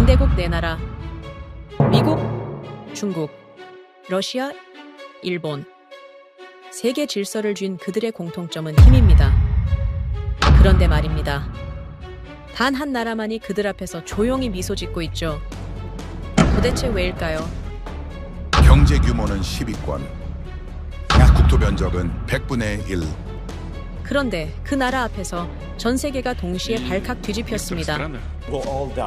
강대국 네 나라. 미국, 중국, 러시아, 일본. 세계 질서를 쥔 그들의 공통점은 힘입니다. 그런데 말입니다. 단 한 나라만이 그들 앞에서 조용히 미소 짓고 있죠. 도대체 왜일까요? 경제 규모는 10위권, 약 국토 면적은 100분의 1. 그런데 그 나라 앞에서 전 세계가 동시에 발칵 뒤집혔습니다.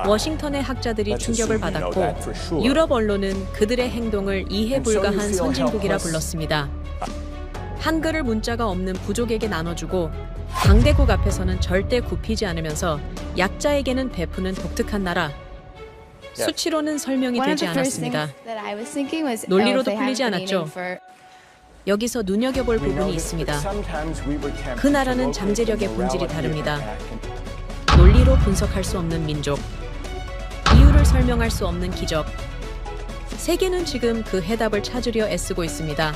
워싱턴의 학자들이 충격을 받았고 유럽 언론은 그들의 행동을 이해 불가한 선진국이라 불렀습니다. 한글을 문자가 없는 부족에게 나눠주고 강대국 앞에서는 절대 굽히지 않으면서 약자에게는 베푸는 독특한 나라. 수치로는 설명이 되지 않았습니다. 논리로도 풀리지 않았죠. 여기서 눈여겨볼 부분이 있습니다. 그 나라는 잠재력의 본질이 다릅니다. 논리로 분석할 수 없는 민족, 이유를 설명할 수 없는 기적. 세계는 지금 그 해답을 찾으려 애쓰고 있습니다.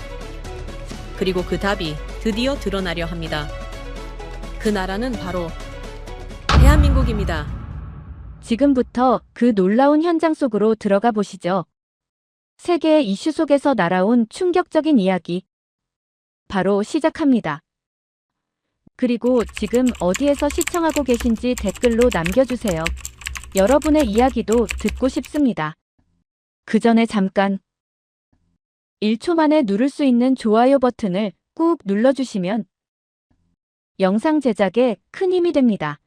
그리고 그 답이 드디어 드러나려 합니다. 그 나라는 바로 대한민국입니다. 지금부터 그 놀라운 현장 속으로 들어가 보시죠. 세계의 이슈 속에서 날아온 충격적인 이야기. 바로 시작합니다. 그리고 지금 어디에서 시청하고 계신지 댓글로 남겨주세요. 여러분의 이야기도 듣고 싶습니다. 그 전에 잠깐 1초 만에 누를 수 있는 좋아요 버튼을 꾹 눌러주시면 영상 제작에 큰 힘이 됩니다.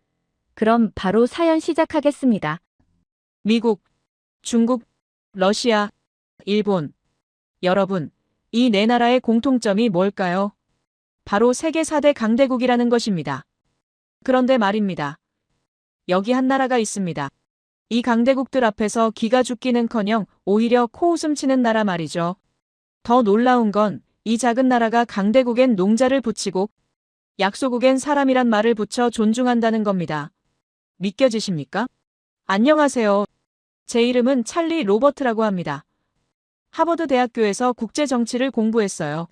그럼 바로 사연 시작하겠습니다. 미국, 중국, 러시아, 일본. 여러분, 이 네 나라의 공통점이 뭘까요? 바로 세계 4대 강대국이라는 것입니다. 그런데 말입니다. 여기 한 나라가 있습니다. 이 강대국들 앞에서 기가 죽기는커녕 오히려 코웃음 치는 나라 말이죠. 더 놀라운 건 이 작은 나라가 강대국엔 농자를 붙이고 약소국엔 사람이란 말을 붙여 존중한다는 겁니다. 믿겨지십니까? 안녕하세요. 제 이름은 찰리 로버트라고 합니다. 하버드 대학교에서 국제정치를 공부했어요.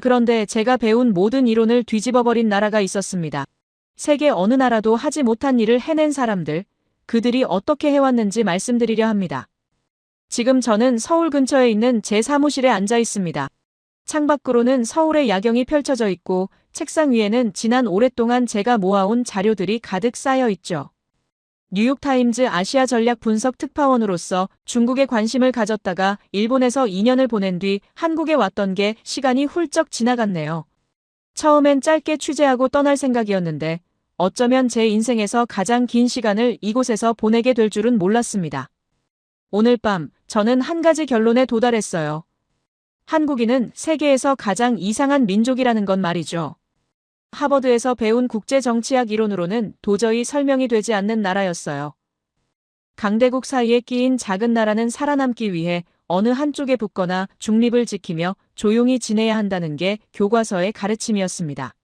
그런데 제가 배운 모든 이론을 뒤집어버린 나라가 있었습니다. 세계 어느 나라도 하지 못한 일을 해낸 사람들, 그들이 어떻게 해왔는지 말씀드리려 합니다. 지금 저는 서울 근처에 있는 제 사무실에 앉아 있습니다. 창밖으로는 서울의 야경이 펼쳐져 있고 책상 위에는 지난 오랫동안 제가 모아온 자료들이 가득 쌓여 있죠. 뉴욕타임즈 아시아 전략 분석 특파원으로서 중국에 관심을 가졌다가 일본에서 2년을 보낸 뒤 한국에 왔던 게 시간이 훌쩍 지나갔네요. 처음엔 짧게 취재하고 떠날 생각이었는데 어쩌면 제 인생에서 가장 긴 시간을 이곳에서 보내게 될 줄은 몰랐습니다. 오늘 밤 저는 한 가지 결론에 도달했어요. 한국인은 세계에서 가장 이상한 민족이라는 건 말이죠. 하버드에서 배운 국제정치학 이론으로는 도저히 설명이 되지 않는 나라였어요. 강대국 사이에 끼인 작은 나라는 살아남기 위해 어느 한쪽에 붙거나 중립을 지키며 조용히 지내야 한다는 게 교과서의 가르침이었습니다.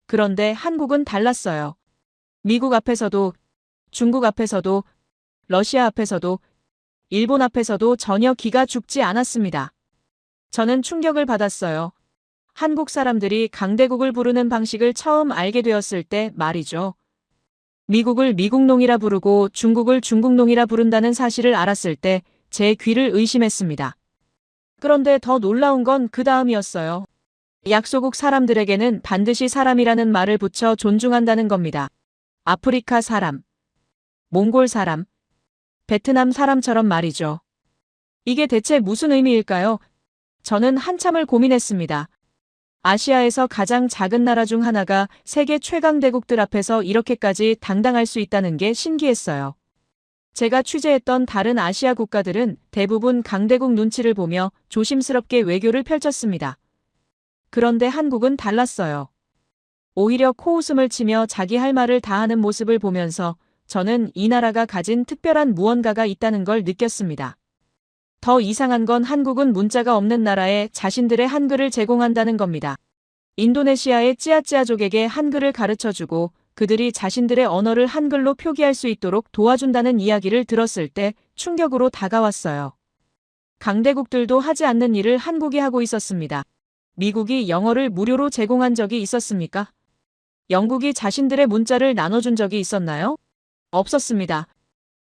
그런데 한국은 달랐어요. 미국 앞에서도, 중국 앞에서도, 러시아 앞에서도, 일본 앞에서도 전혀 기가 죽지 않았습니다. 저는 충격을 받았어요. 한국 사람들이 강대국을 부르는 방식을 처음 알게 되었을 때 말이죠. 미국을 미국농이라 부르고 중국을 중국농이라 부른다는 사실을 알았을 때 제 귀를 의심했습니다. 그런데 더 놀라운 건 그 다음이었어요. 약소국 사람들에게는 반드시 사람이라는 말을 붙여 존중한다는 겁니다. 아프리카 사람, 몽골 사람, 베트남 사람처럼 말이죠. 이게 대체 무슨 의미일까요? 저는 한참을 고민했습니다. 아시아에서 가장 작은 나라 중 하나가 세계 최강대국들 앞에서 이렇게까지 당당할 수 있다는 게 신기했어요. 제가 취재했던 다른 아시아 국가들은 대부분 강대국 눈치를 보며 조심스럽게 외교를 펼쳤습니다. 그런데 한국은 달랐어요. 오히려 코웃음을 치며 자기 할 말을 다 하는 모습을 보면서 저는 이 나라가 가진 특별한 무언가가 있다는 걸 느꼈습니다. 더 이상한 건 한국은 문자가 없는 나라에 자신들의 한글을 제공한다는 겁니다. 인도네시아의 찌아찌아족에게 한글을 가르쳐주고 그들이 자신들의 언어를 한글로 표기할 수 있도록 도와준다는 이야기를 들었을 때 충격으로 다가왔어요. 강대국들도 하지 않는 일을 한국이 하고 있었습니다. 미국이 영어를 무료로 제공한 적이 있었습니까? 영국이 자신들의 문자를 나눠준 적이 있었나요? 없었습니다.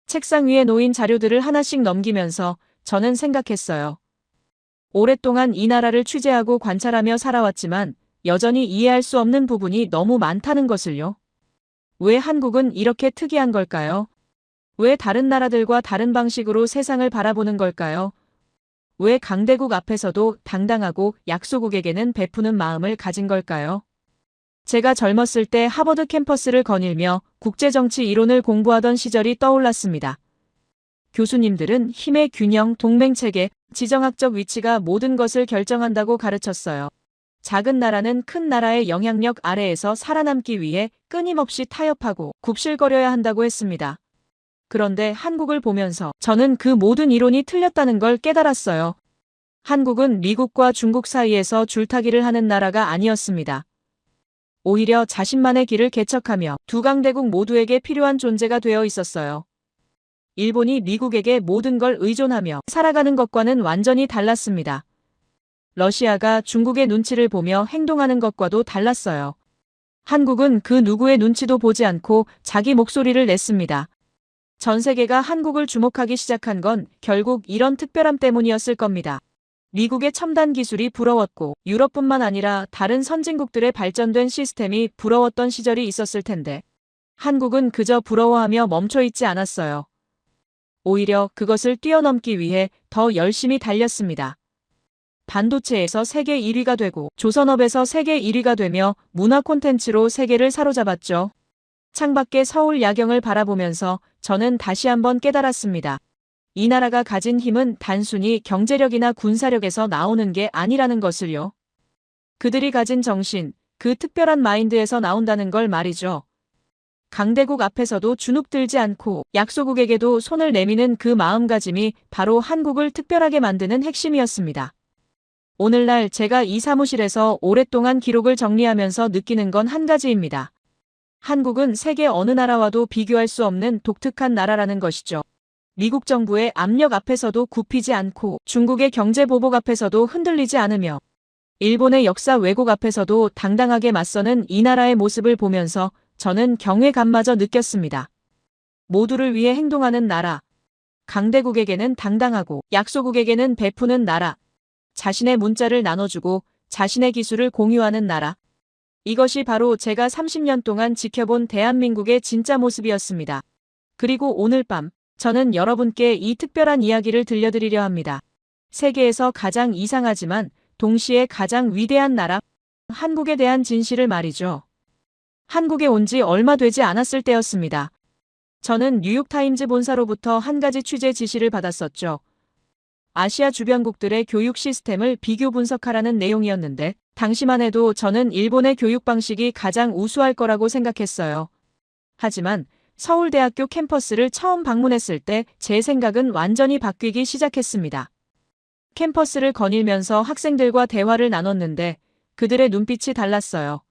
책상 위에 놓인 자료들을 하나씩 넘기면서 저는 생각했어요. 오랫동안 이 나라를 취재하고 관찰하며 살아왔지만 여전히 이해할 수 없는 부분이 너무 많다는 것을요. 왜 한국은 이렇게 특이한 걸까요? 왜 다른 나라들과 다른 방식으로 세상을 바라보는 걸까요? 왜 강대국 앞에서도 당당하고 약소국에게는 베푸는 마음을 가진 걸까요? 제가 젊었을 때 하버드 캠퍼스를 거닐며 국제정치 이론을 공부하던 시절이 떠올랐습니다. 교수님들은 힘의 균형, 동맹체계, 지정학적 위치가 모든 것을 결정한다고 가르쳤어요. 작은 나라는 큰 나라의 영향력 아래에서 살아남기 위해 끊임없이 타협하고 굽실거려야 한다고 했습니다. 그런데 한국을 보면서 저는 그 모든 이론이 틀렸다는 걸 깨달았어요. 한국은 미국과 중국 사이에서 줄타기를 하는 나라가 아니었습니다. 오히려 자신만의 길을 개척하며 두 강대국 모두에게 필요한 존재가 되어 있었어요. 일본이 미국에게 모든 걸 의존하며 살아가는 것과는 완전히 달랐습니다. 러시아가 중국의 눈치를 보며 행동하는 것과도 달랐어요. 한국은 그 누구의 눈치도 보지 않고 자기 목소리를 냈습니다. 전 세계가 한국을 주목하기 시작한 건 결국 이런 특별함 때문이었을 겁니다. 미국의 첨단 기술이 부러웠고 유럽뿐만 아니라 다른 선진국들의 발전된 시스템이 부러웠던 시절이 있었을 텐데 한국은 그저 부러워하며 멈춰있지 않았어요. 오히려 그것을 뛰어넘기 위해 더 열심히 달렸습니다. 반도체에서 세계 1위가 되고 조선업에서 세계 1위가 되며 문화 콘텐츠로 세계를 사로잡았죠. 창밖의 서울 야경을 바라보면서 저는 다시 한번 깨달았습니다. 이 나라가 가진 힘은 단순히 경제력이나 군사력에서 나오는 게 아니라는 것을요. 그들이 가진 정신, 그 특별한 마인드에서 나온다는 걸 말이죠. 강대국 앞에서도 주눅들지 않고 약소국에게도 손을 내미는 그 마음가짐이 바로 한국을 특별하게 만드는 핵심이었습니다. 오늘날 제가 이 사무실에서 오랫동안 기록을 정리하면서 느끼는 건 한 가지입니다. 한국은 세계 어느 나라와도 비교할 수 없는 독특한 나라라는 것이죠. 미국 정부의 압력 앞에서도 굽히지 않고 중국의 경제 보복 앞에서도 흔들리지 않으며 일본의 역사 왜곡 앞에서도 당당하게 맞서는 이 나라의 모습을 보면서 저는 경외감마저 느꼈습니다. 모두를 위해 행동하는 나라, 강대국에게는 당당하고 약소국에게는 베푸는 나라, 자신의 문자를 나눠주고 자신의 기술을 공유하는 나라. 이것이 바로 제가 30년 동안 지켜본 대한민국의 진짜 모습이었습니다. 그리고 오늘 밤 저는 여러분께 이 특별한 이야기를 들려드리려 합니다. 세계에서 가장 이상하지만 동시에 가장 위대한 나라, 한국에 대한 진실을 말이죠. 한국에 온 지 얼마 되지 않았을 때였습니다. 저는 뉴욕타임즈 본사로부터 한 가지 취재 지시를 받았었죠. 아시아 주변국들의 교육 시스템을 비교 분석하라는 내용이었는데 당시만 해도 저는 일본의 교육 방식이 가장 우수할 거라고 생각했어요. 하지만 서울대학교 캠퍼스를 처음 방문했을 때 제 생각은 완전히 바뀌기 시작했습니다. 캠퍼스를 거닐면서 학생들과 대화를 나눴는데 그들의 눈빛이 달랐어요.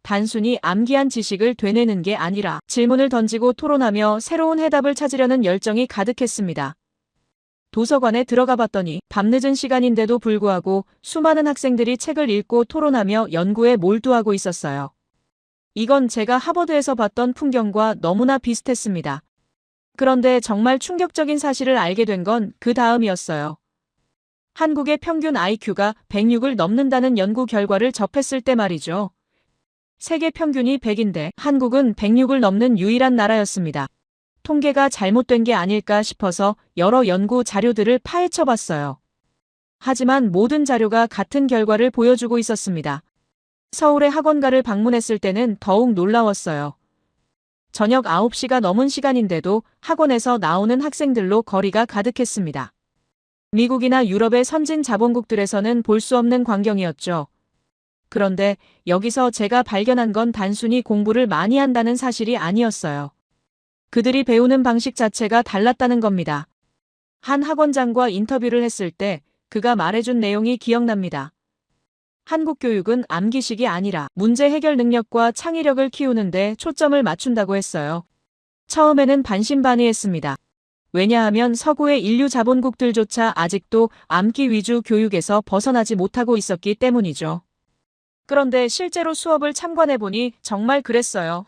단순히 암기한 지식을 되뇌는 게 아니라 질문을 던지고 토론하며 새로운 해답을 찾으려는 열정이 가득했습니다. 도서관에 들어가 봤더니 밤늦은 시간인데도 불구하고 수많은 학생들이 책을 읽고 토론하며 연구에 몰두하고 있었어요. 이건 제가 하버드에서 봤던 풍경과 너무나 비슷했습니다. 그런데 정말 충격적인 사실을 알게 된 건 그 다음이었어요. 한국의 평균 IQ가 106을 넘는다는 연구 결과를 접했을 때 말이죠. 세계 평균이 100인데 한국은 106을 넘는 유일한 나라였습니다. 통계가 잘못된 게 아닐까 싶어서 여러 연구 자료들을 파헤쳐 봤어요. 하지만 모든 자료가 같은 결과를 보여주고 있었습니다. 서울의 학원가를 방문했을 때는 더욱 놀라웠어요. 저녁 9시가 넘은 시간인데도 학원에서 나오는 학생들로 거리가 가득했습니다. 미국이나 유럽의 선진 자본국들에서는 볼 수 없는 광경이었죠. 그런데 여기서 제가 발견한 건 단순히 공부를 많이 한다는 사실이 아니었어요. 그들이 배우는 방식 자체가 달랐다는 겁니다. 한 학원장과 인터뷰를 했을 때 그가 말해준 내용이 기억납니다. 한국 교육은 암기식이 아니라 문제 해결 능력과 창의력을 키우는데 초점을 맞춘다고 했어요. 처음에는 반신반의했습니다. 왜냐하면 서구의 인류 자본국들조차 아직도 암기 위주 교육에서 벗어나지 못하고 있었기 때문이죠. 그런데 실제로 수업을 참관해보니 정말 그랬어요.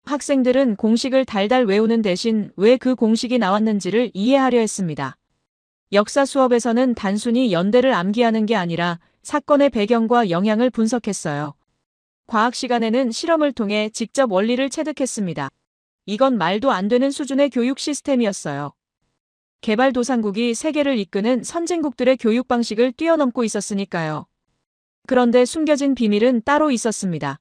학생들은 공식을 달달 외우는 대신 왜 그 공식이 나왔는지를 이해하려 했습니다. 역사 수업에서는 단순히 연대를 암기하는 게 아니라 사건의 배경과 영향을 분석했어요. 과학 시간에는 실험을 통해 직접 원리를 체득했습니다. 이건 말도 안 되는 수준의 교육 시스템이었어요. 개발도상국이 세계를 이끄는 선진국들의 교육 방식을 뛰어넘고 있었으니까요. 그런데 숨겨진 비밀은 따로 있었습니다.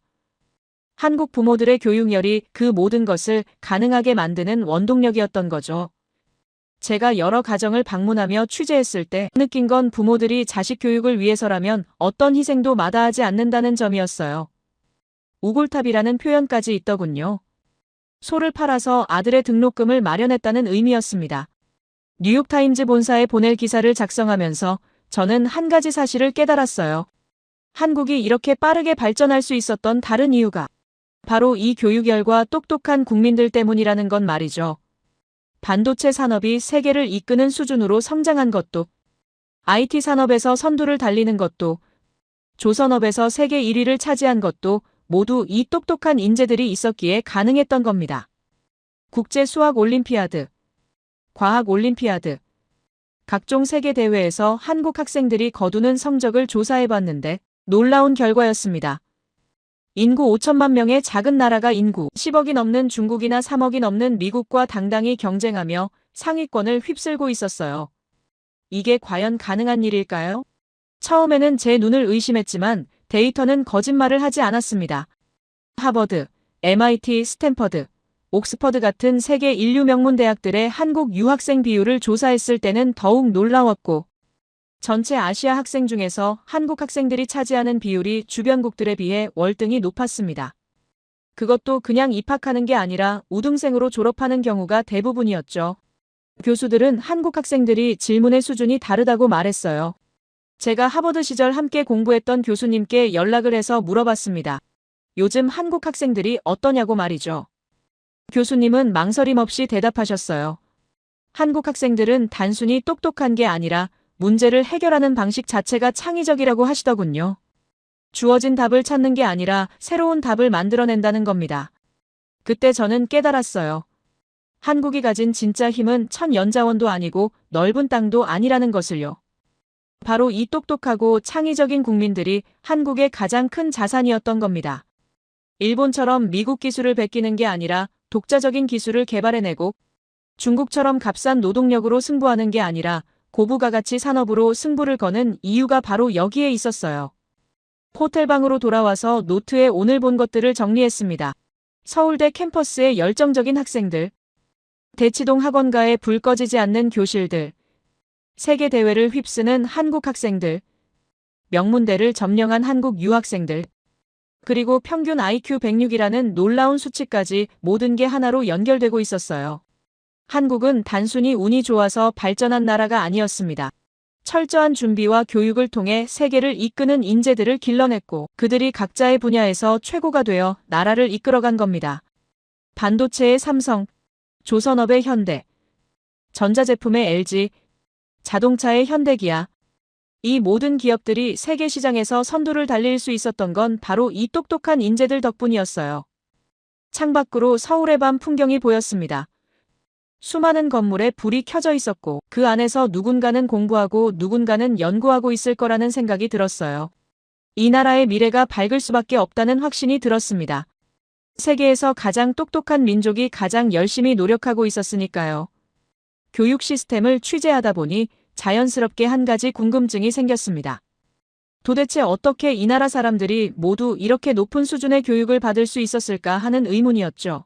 한국 부모들의 교육열이 그 모든 것을 가능하게 만드는 원동력이었던 거죠. 제가 여러 가정을 방문하며 취재했을 때 느낀 건 부모들이 자식 교육을 위해서라면 어떤 희생도 마다하지 않는다는 점이었어요. 우골탑이라는 표현까지 있더군요. 소를 팔아서 아들의 등록금을 마련했다는 의미였습니다. 뉴욕타임즈 본사에 보낼 기사를 작성하면서 저는 한 가지 사실을 깨달았어요. 한국이 이렇게 빠르게 발전할 수 있었던 다른 이유가 바로 이 교육열과 똑똑한 국민들 때문이라는 건 말이죠. 반도체 산업이 세계를 이끄는 수준으로 성장한 것도, IT 산업에서 선두를 달리는 것도, 조선업에서 세계 1위를 차지한 것도 모두 이 똑똑한 인재들이 있었기에 가능했던 겁니다. 국제 수학 올림피아드, 과학 올림피아드, 각종 세계 대회에서 한국 학생들이 거두는 성적을 조사해봤는데 놀라운 결과였습니다. 인구 5천만 명의 작은 나라가 인구 10억이 넘는 중국이나 3억이 넘는 미국과 당당히 경쟁하며 상위권을 휩쓸고 있었어요. 이게 과연 가능한 일일까요? 처음에는 제 눈을 의심했지만 데이터는 거짓말을 하지 않았습니다. 하버드, MIT, 스탠퍼드, 옥스퍼드 같은 세계 인류 명문 대학들의 한국 유학생 비율을 조사했을 때는 더욱 놀라웠고, 전체 아시아 학생 중에서 한국 학생들이 차지하는 비율이 주변국들에 비해 월등히 높았습니다. 그것도 그냥 입학하는 게 아니라 우등생으로 졸업하는 경우가 대부분이었죠. 교수들은 한국 학생들이 질문의 수준이 다르다고 말했어요. 제가 하버드 시절 함께 공부했던 교수님께 연락을 해서 물어봤습니다. 요즘 한국 학생들이 어떠냐고 말이죠. 교수님은 망설임 없이 대답하셨어요. 한국 학생들은 단순히 똑똑한 게 아니라 문제를 해결하는 방식 자체가 창의적이라고 하시더군요. 주어진 답을 찾는 게 아니라 새로운 답을 만들어낸다는 겁니다. 그때 저는 깨달았어요. 한국이 가진 진짜 힘은 천연자원도 아니고 넓은 땅도 아니라는 것을요. 바로 이 똑똑하고 창의적인 국민들이 한국의 가장 큰 자산이었던 겁니다. 일본처럼 미국 기술을 베끼는 게 아니라 독자적인 기술을 개발해내고, 중국처럼 값싼 노동력으로 승부하는 게 아니라 고부가 가치 산업으로 승부를 거는 이유가 바로 여기에 있었어요. 호텔방으로 돌아와서 노트에 오늘 본 것들을 정리했습니다. 서울대 캠퍼스의 열정적인 학생들, 대치동 학원가에 불 꺼지지 않는 교실들, 세계대회를 휩쓰는 한국 학생들, 명문대를 점령한 한국 유학생들, 그리고 평균 IQ 106이라는 놀라운 수치까지 모든 게 하나로 연결되고 있었어요. 한국은 단순히 운이 좋아서 발전한 나라가 아니었습니다. 철저한 준비와 교육을 통해 세계를 이끄는 인재들을 길러냈고, 그들이 각자의 분야에서 최고가 되어 나라를 이끌어간 겁니다. 반도체의 삼성, 조선업의 현대, 전자제품의 LG, 자동차의 현대기아, 이 모든 기업들이 세계 시장에서 선두를 달릴 수 있었던 건 바로 이 똑똑한 인재들 덕분이었어요. 창밖으로 서울의 밤 풍경이 보였습니다. 수많은 건물에 불이 켜져 있었고 그 안에서 누군가는 공부하고 누군가는 연구하고 있을 거라는 생각이 들었어요. 이 나라의 미래가 밝을 수밖에 없다는 확신이 들었습니다. 세계에서 가장 똑똑한 민족이 가장 열심히 노력하고 있었으니까요. 교육 시스템을 취재하다 보니 자연스럽게 한 가지 궁금증이 생겼습니다. 도대체 어떻게 이 나라 사람들이 모두 이렇게 높은 수준의 교육을 받을 수 있었을까 하는 의문이었죠.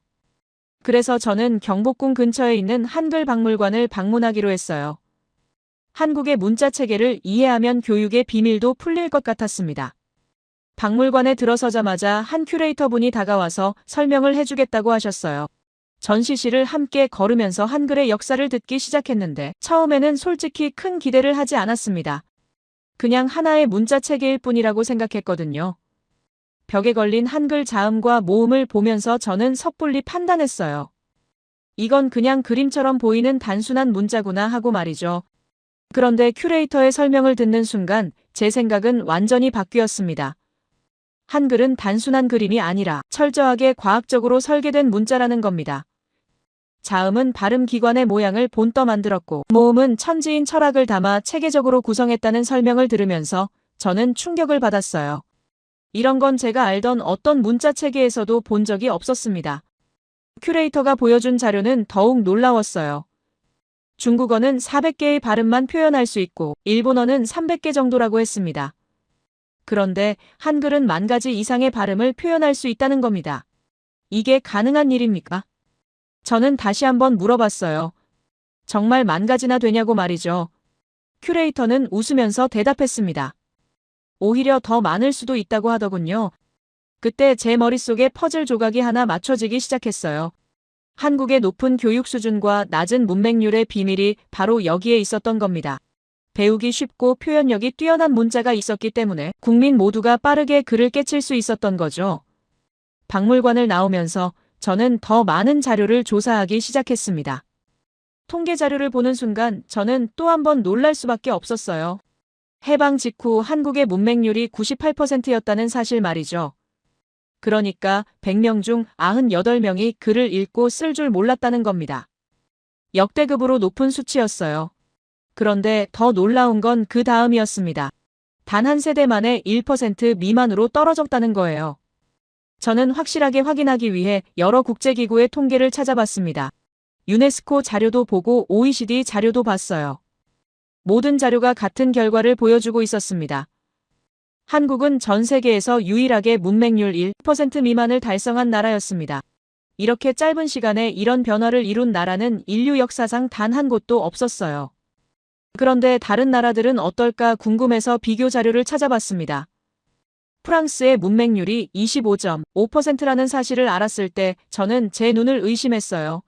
그래서 저는 경복궁 근처에 있는 한글 박물관을 방문하기로 했어요. 한국의 문자 체계를 이해하면 교육의 비밀도 풀릴 것 같았습니다. 박물관에 들어서자마자 한 큐레이터 분이 다가와서 설명을 해주겠다고 하셨어요. 전시실을 함께 걸으면서 한글의 역사를 듣기 시작했는데 처음에는 솔직히 큰 기대를 하지 않았습니다. 그냥 하나의 문자 체계일 뿐이라고 생각했거든요. 벽에 걸린 한글 자음과 모음을 보면서 저는 섣불리 판단했어요. 이건 그냥 그림처럼 보이는 단순한 문자구나 하고 말이죠. 그런데 큐레이터의 설명을 듣는 순간 제 생각은 완전히 바뀌었습니다. 한글은 단순한 그림이 아니라 철저하게 과학적으로 설계된 문자라는 겁니다. 자음은 발음 기관의 모양을 본떠 만들었고 모음은 천지인 철학을 담아 체계적으로 구성했다는 설명을 들으면서 저는 충격을 받았어요. 이런 건 제가 알던 어떤 문자 체계에서도 본 적이 없었습니다. 큐레이터가 보여준 자료는 더욱 놀라웠어요. 중국어는 400개의 발음만 표현할 수 있고 일본어는 300개 정도라고 했습니다. 그런데 한글은 10,000가지 이상의 발음을 표현할 수 있다는 겁니다. 이게 가능한 일입니까? 저는 다시 한번 물어봤어요. 정말 10,000가지나 되냐고 말이죠. 큐레이터는 웃으면서 대답했습니다. 오히려 더 많을 수도 있다고 하더군요. 그때 제 머릿속에 퍼즐 조각이 하나 맞춰지기 시작했어요. 한국의 높은 교육 수준과 낮은 문맹률의 비밀이 바로 여기에 있었던 겁니다. 배우기 쉽고 표현력이 뛰어난 문자가 있었기 때문에 국민 모두가 빠르게 글을 깨칠 수 있었던 거죠. 박물관을 나오면서 저는 더 많은 자료를 조사하기 시작했습니다. 통계 자료를 보는 순간 저는 또 한 번 놀랄 수밖에 없었어요. 해방 직후 한국의 문맹률이 98%였다는 사실 말이죠. 그러니까 100명 중 98명이 글을 읽고 쓸 줄 몰랐다는 겁니다. 역대급으로 높은 수치였어요. 그런데 더 놀라운 건 그 다음이었습니다. 단 한 세대 만에 1% 미만으로 떨어졌다는 거예요. 저는 확실하게 확인하기 위해 여러 국제기구의 통계를 찾아봤습니다. 유네스코 자료도 보고 OECD 자료도 봤어요. 모든 자료가 같은 결과를 보여주고 있었습니다. 한국은 전 세계에서 유일하게 문맹률 1% 미만을 달성한 나라였습니다. 이렇게 짧은 시간에 이런 변화를 이룬 나라는 인류 역사상 단 한 곳도 없었어요. 그런데 다른 나라들은 어떨까 궁금해서 비교 자료를 찾아봤습니다. 프랑스의 문맹률이 25.5%라는 사실을 알았을 때 저는 제 눈을 의심했어요.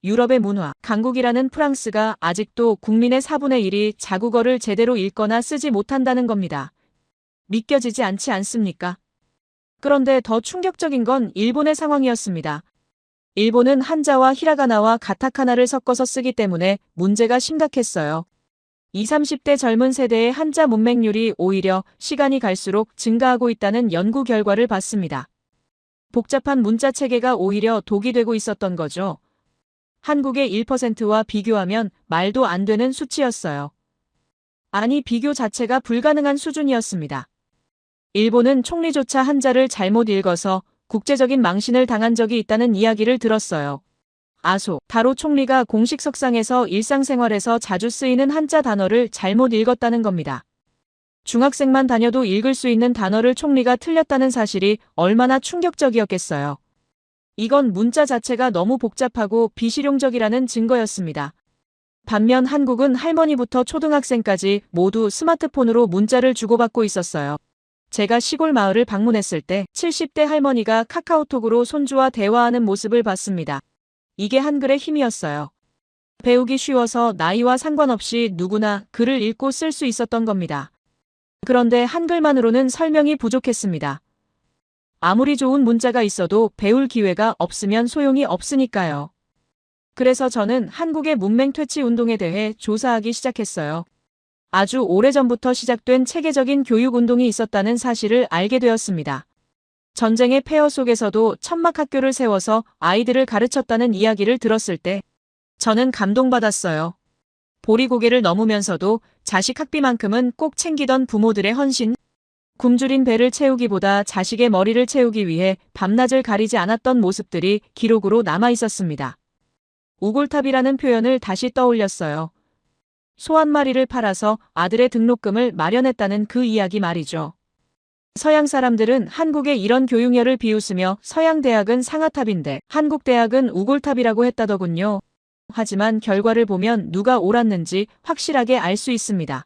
유럽의 문화, 강국이라는 프랑스가 아직도 국민의 4분의 1이 자국어를 제대로 읽거나 쓰지 못한다는 겁니다. 믿겨지지 않지 않습니까? 그런데 더 충격적인 건 일본의 상황이었습니다. 일본은 한자와 히라가나와 가타카나를 섞어서 쓰기 때문에 문제가 심각했어요. 20, 30대 젊은 세대의 한자 문맹률이 오히려 시간이 갈수록 증가하고 있다는 연구 결과를 봤습니다. 복잡한 문자 체계가 오히려 독이 되고 있었던 거죠. 한국의 1%와 비교하면 말도 안 되는 수치였어요. 아니, 비교 자체가 불가능한 수준이었습니다. 일본은 총리조차 한자를 잘못 읽어서 국제적인 망신을 당한 적이 있다는 이야기를 들었어요. 아소, 타로 총리가 공식 석상에서 일상생활에서 자주 쓰이는 한자 단어를 잘못 읽었다는 겁니다. 중학생만 다녀도 읽을 수 있는 단어를 총리가 틀렸다는 사실이 얼마나 충격적이었겠어요. 이건 문자 자체가 너무 복잡하고 비실용적이라는 증거였습니다. 반면 한국은 할머니부터 초등학생까지 모두 스마트폰으로 문자를 주고받고 있었어요. 제가 시골 마을을 방문했을 때 70대 할머니가 카카오톡으로 손주와 대화하는 모습을 봤습니다. 이게 한글의 힘이었어요. 배우기 쉬워서 나이와 상관없이 누구나 글을 읽고 쓸 수 있었던 겁니다. 그런데 한글만으로는 설명이 부족했습니다. 아무리 좋은 문자가 있어도 배울 기회가 없으면 소용이 없으니까요. 그래서 저는 한국의 문맹 퇴치 운동에 대해 조사하기 시작했어요. 아주 오래전부터 시작된 체계적인 교육 운동이 있었다는 사실을 알게 되었습니다. 전쟁의 폐허 속에서도 천막 학교를 세워서 아이들을 가르쳤다는 이야기를 들었을 때 저는 감동받았어요. 보리고개를 넘으면서도 자식 학비만큼은 꼭 챙기던 부모들의 헌신, 굶주린 배를 채우기보다 자식의 머리를 채우기 위해 밤낮을 가리지 않았던 모습들이 기록으로 남아 있었습니다. 우골탑이라는 표현을 다시 떠올렸어요. 소 한 마리를 팔아서 아들의 등록금을 마련했다는 그 이야기 말이죠. 서양 사람들은 한국의 이런 교육열을 비웃으며 서양 대학은 상아탑인데 한국 대학은 우골탑이라고 했다더군요. 하지만 결과를 보면 누가 옳았는지 확실하게 알 수 있습니다.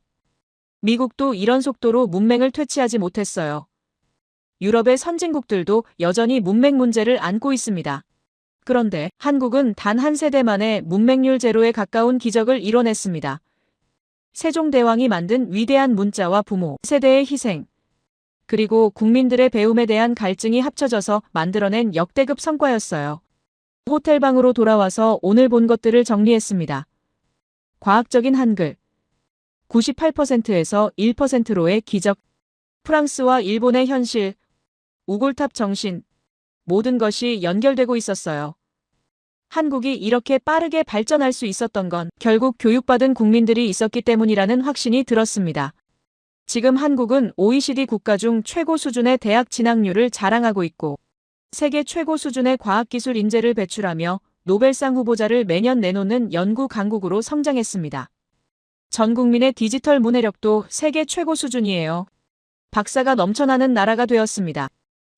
미국도 이런 속도로 문맹을 퇴치하지 못했어요. 유럽의 선진국들도 여전히 문맹 문제를 안고 있습니다. 그런데 한국은 단 한 세대 만에 문맹률 제로에 가까운 기적을 이뤄냈습니다. 세종대왕이 만든 위대한 문자와 부모, 세대의 희생, 그리고 국민들의 배움에 대한 갈증이 합쳐져서 만들어낸 역대급 성과였어요. 호텔방으로 돌아와서 오늘 본 것들을 정리했습니다. 과학적인 한글 98%에서 1%로의 기적, 프랑스와 일본의 현실, 우골탑 정신. 모든 것이 연결되고 있었어요. 한국이 이렇게 빠르게 발전할 수 있었던 건 결국 교육받은 국민들이 있었기 때문이라는 확신이 들었습니다. 지금 한국은 OECD 국가 중 최고 수준의 대학 진학률을 자랑하고 있고 세계 최고 수준의 과학기술 인재를 배출하며 노벨상 후보자를 매년 내놓는 연구 강국으로 성장했습니다. 전 국민의 디지털 문해력도 세계 최고 수준이에요. 박사가 넘쳐나는 나라가 되었습니다.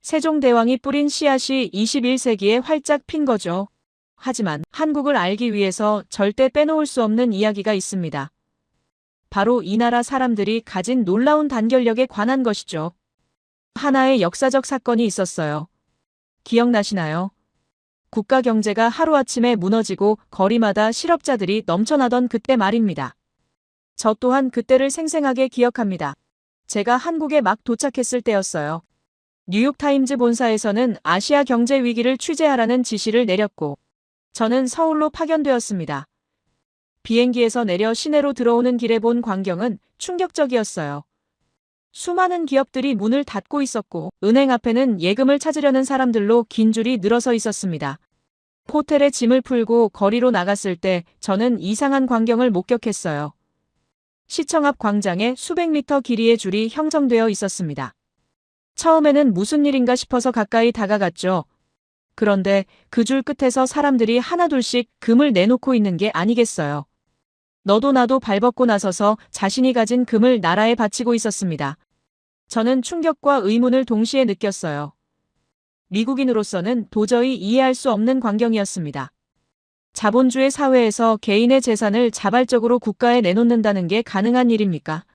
세종대왕이 뿌린 씨앗이 21세기에 활짝 핀 거죠. 하지만 한국을 알기 위해서 절대 빼놓을 수 없는 이야기가 있습니다. 바로 이 나라 사람들이 가진 놀라운 단결력에 관한 것이죠. 하나의 역사적 사건이 있었어요. 기억나시나요? 국가 경제가 하루아침에 무너지고 거리마다 실업자들이 넘쳐나던 그때 말입니다. 저 또한 그때를 생생하게 기억합니다. 제가 한국에 막 도착했을 때였어요. 뉴욕타임즈 본사에서는 아시아 경제 위기를 취재하라는 지시를 내렸고 저는 서울로 파견되었습니다. 비행기에서 내려 시내로 들어오는 길에 본 광경은 충격적이었어요. 수많은 기업들이 문을 닫고 있었고 은행 앞에는 예금을 찾으려는 사람들로 긴 줄이 늘어서 있었습니다. 호텔에 짐을 풀고 거리로 나갔을 때 저는 이상한 광경을 목격했어요. 시청 앞 광장에 수백 미터 길이의 줄이 형성되어 있었습니다. 처음에는 무슨 일인가 싶어서 가까이 다가갔죠. 그런데 그 줄 끝에서 사람들이 하나둘씩 금을 내놓고 있는 게 아니겠어요. 너도 나도 발벗고 나서서 자신이 가진 금을 나라에 바치고 있었습니다. 저는 충격과 의문을 동시에 느꼈어요. 미국인으로서는 도저히 이해할 수 없는 광경이었습니다. 자본주의 사회에서 개인의 재산을 자발적으로 국가에 내놓는다는 게 가능한 일입니까?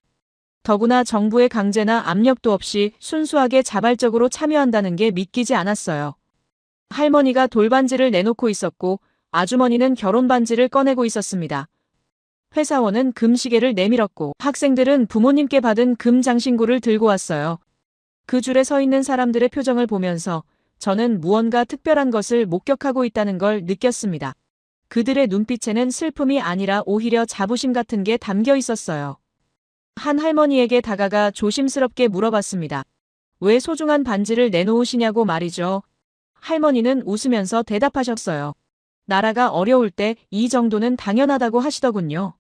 더구나 정부의 강제나 압력도 없이 순수하게 자발적으로 참여한다는 게 믿기지 않았어요. 할머니가 돌반지를 내놓고 있었고 아주머니는 결혼반지를 꺼내고 있었습니다. 회사원은 금시계를 내밀었고 학생들은 부모님께 받은 금 장신구를 들고 왔어요. 그 줄에 서 있는 사람들의 표정을 보면서 저는 무언가 특별한 것을 목격하고 있다는 걸 느꼈습니다. 그들의 눈빛에는 슬픔이 아니라 오히려 자부심 같은 게 담겨 있었어요. 한 할머니에게 다가가 조심스럽게 물어봤습니다. 왜 소중한 반지를 내놓으시냐고 말이죠. 할머니는 웃으면서 대답하셨어요. 나라가 어려울 때 이 정도는 당연하다고 하시더군요.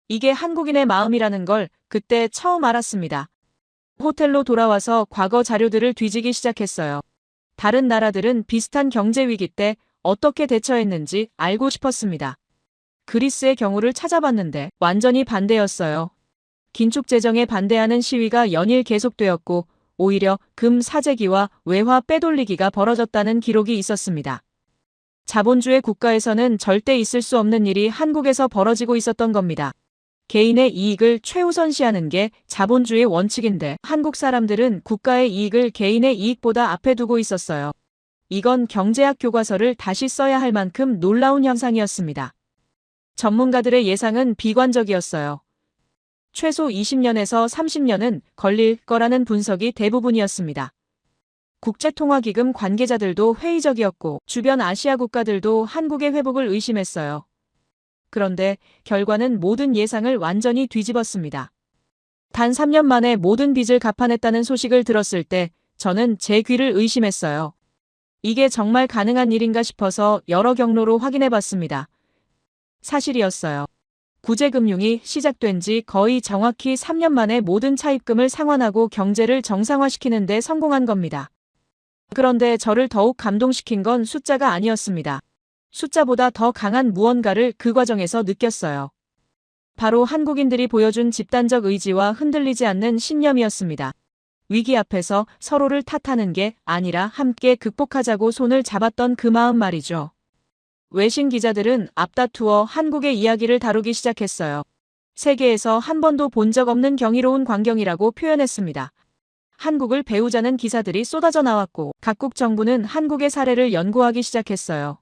이게 한국인의 마음이라는 걸 그때 처음 알았습니다. 호텔로 돌아와서 과거 자료들을 뒤지기 시작했어요. 다른 나라들은 비슷한 경제 위기 때 어떻게 대처했는지 알고 싶었습니다. 그리스의 경우를 찾아봤는데 완전히 반대였어요. 긴축 재정에 반대하는 시위가 연일 계속되었고 오히려 금 사재기와 외화 빼돌리기가 벌어졌다는 기록이 있었습니다. 자본주의 국가에서는 절대 있을 수 없는 일이 한국에서 벌어지고 있었던 겁니다. 개인의 이익을 최우선시하는 게 자본주의 원칙인데 한국 사람들은 국가의 이익을 개인의 이익보다 앞에 두고 있었어요. 이건 경제학 교과서를 다시 써야 할 만큼 놀라운 현상이었습니다. 전문가들의 예상은 비관적이었어요. 최소 20년에서 30년은 걸릴 거라는 분석이 대부분이었습니다. 국제통화기금 관계자들도 회의적이었고 주변 아시아 국가들도 한국의 회복을 의심했어요. 그런데 결과는 모든 예상을 완전히 뒤집었습니다. 단 3년 만에 모든 빚을 갚아냈다는 소식을 들었을 때 저는 제 귀를 의심했어요. 이게 정말 가능한 일인가 싶어서 여러 경로로 확인해봤습니다. 사실이었어요. 구제금융이 시작된 지 거의 정확히 3년 만에 모든 차입금을 상환하고 경제를 정상화시키는 데 성공한 겁니다. 그런데 저를 더욱 감동시킨 건 숫자가 아니었습니다. 숫자보다 더 강한 무언가를 그 과정에서 느꼈어요. 바로 한국인들이 보여준 집단적 의지와 흔들리지 않는 신념이었습니다. 위기 앞에서 서로를 탓하는 게 아니라 함께 극복하자고 손을 잡았던 그 마음 말이죠. 외신 기자들은 앞다투어 한국의 이야기를 다루기 시작했어요. 세계에서 한 번도 본 적 없는 경이로운 광경이라고 표현했습니다. 한국을 배우자는 기사들이 쏟아져 나왔고 각국 정부는 한국의 사례를 연구하기 시작했어요.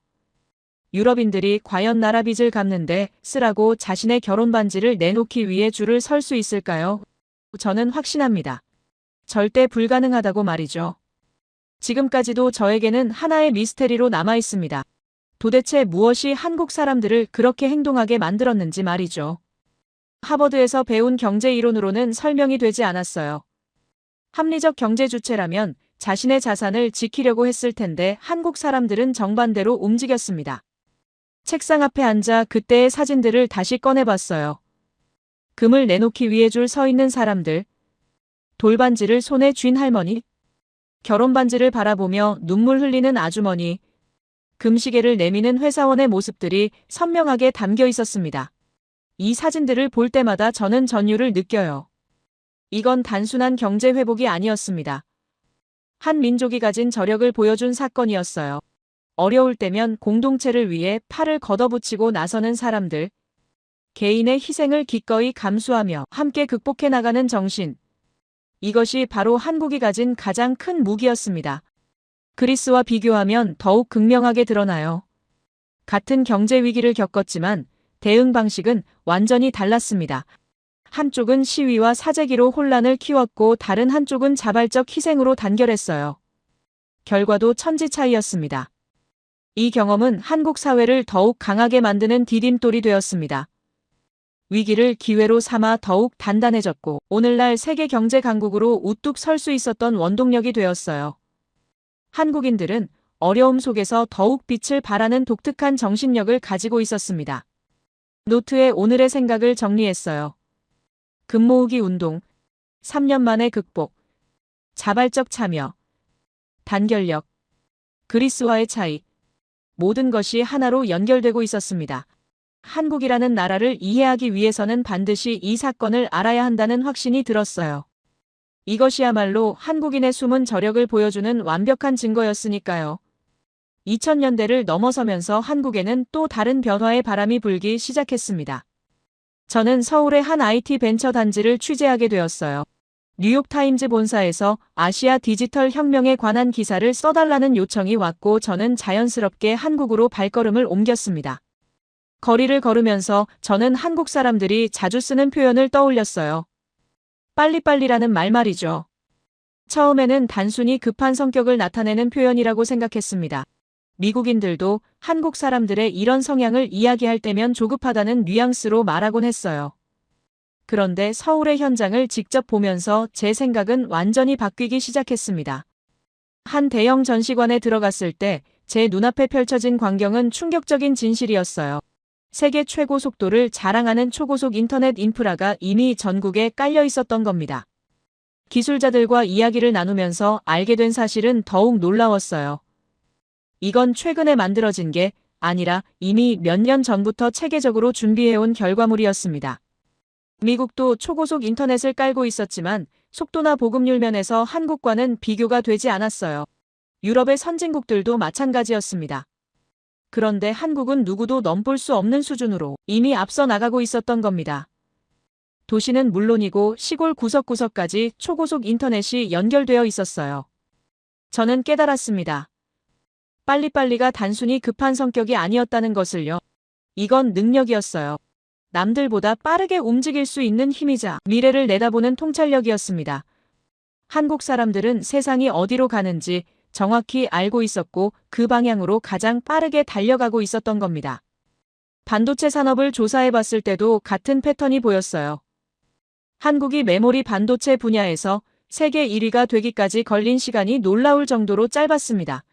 유럽인들이 과연 나라 빚을 갚는데 쓰라고 자신의 결혼 반지를 내놓기 위해 줄을 설 수 있을까요? 저는 확신합니다. 절대 불가능하다고 말이죠. 지금까지도 저에게는 하나의 미스테리로 남아 있습니다. 도대체 무엇이 한국 사람들을 그렇게 행동하게 만들었는지 말이죠. 하버드에서 배운 경제 이론으로는 설명이 되지 않았어요. 합리적 경제 주체라면 자신의 자산을 지키려고 했을 텐데 한국 사람들은 정반대로 움직였습니다. 책상 앞에 앉아 그때의 사진들을 다시 꺼내봤어요. 금을 내놓기 위해 줄 서 있는 사람들, 돌반지를 손에 쥔 할머니, 결혼반지를 바라보며 눈물 흘리는 아주머니, 금시계를 내미는 회사원의 모습들이 선명하게 담겨 있었습니다. 이 사진들을 볼 때마다 저는 전율을 느껴요. 이건 단순한 경제 회복이 아니었습니다. 한 민족이 가진 저력을 보여준 사건이었어요. 어려울 때면 공동체를 위해 팔을 걷어붙이고 나서는 사람들, 개인의 희생을 기꺼이 감수하며 함께 극복해 나가는 정신. 이것이 바로 한국이 가진 가장 큰 무기였습니다. 그리스와 비교하면 더욱 극명하게 드러나요. 같은 경제 위기를 겪었지만 대응 방식은 완전히 달랐습니다. 한쪽은 시위와 사재기로 혼란을 키웠고 다른 한쪽은 자발적 희생으로 단결했어요. 결과도 천지 차이였습니다. 이 경험은 한국 사회를 더욱 강하게 만드는 디딤돌이 되었습니다. 위기를 기회로 삼아 더욱 단단해졌고 오늘날 세계 경제 강국으로 우뚝 설 수 있었던 원동력이 되었어요. 한국인들은 어려움 속에서 더욱 빛을 발하는 독특한 정신력을 가지고 있었습니다. 노트에 오늘의 생각을 정리했어요. 금 모으기 운동, 3년 만에 극복, 자발적 참여, 단결력, 그리스와의 차이, 모든 것이 하나로 연결되고 있었습니다. 한국이라는 나라를 이해하기 위해서는 반드시 이 사건을 알아야 한다는 확신이 들었어요. 이것이야말로 한국인의 숨은 저력을 보여주는 완벽한 증거였으니까요. 2000년대를 넘어서면서 한국에는 또 다른 변화의 바람이 불기 시작했습니다. 저는 서울의 한 IT 벤처 단지를 취재하게 되었어요. 뉴욕타임즈 본사에서 아시아 디지털 혁명에 관한 기사를 써달라는 요청이 왔고 저는 자연스럽게 한국으로 발걸음을 옮겼습니다. 거리를 걸으면서 저는 한국 사람들이 자주 쓰는 표현을 떠올렸어요. 빨리빨리라는 말 말이죠. 처음에는 단순히 급한 성격을 나타내는 표현이라고 생각했습니다. 미국인들도 한국 사람들의 이런 성향을 이야기할 때면 조급하다는 뉘앙스로 말하곤 했어요. 그런데 서울의 현장을 직접 보면서 제 생각은 완전히 바뀌기 시작했습니다. 한 대형 전시관에 들어갔을 때 제 눈앞에 펼쳐진 광경은 충격적인 진실이었어요. 세계 최고 속도를 자랑하는 초고속 인터넷 인프라가 이미 전국에 깔려 있었던 겁니다. 기술자들과 이야기를 나누면서 알게 된 사실은 더욱 놀라웠어요. 이건 최근에 만들어진 게 아니라 이미 몇 년 전부터 체계적으로 준비해온 결과물이었습니다. 미국도 초고속 인터넷을 깔고 있었지만 속도나 보급률 면에서 한국과는 비교가 되지 않았어요. 유럽의 선진국들도 마찬가지였습니다. 그런데 한국은 누구도 넘볼 수 없는 수준으로 이미 앞서 나가고 있었던 겁니다. 도시는 물론이고 시골 구석구석까지 초고속 인터넷이 연결되어 있었어요. 저는 깨달았습니다. 빨리빨리가 단순히 급한 성격이 아니었다는 것을요. 이건 능력이었어요. 남들보다 빠르게 움직일 수 있는 힘이자 미래를 내다보는 통찰력이었습니다. 한국 사람들은 세상이 어디로 가는지 정확히 알고 있었고 그 방향으로 가장 빠르게 달려가고 있었던 겁니다. 반도체 산업을 조사해 봤을 때도 같은 패턴이 보였어요. 한국이 메모리 반도체 분야에서 세계 1위가 되기까지 걸린 시간이 놀라울 정도로 짧았습니다.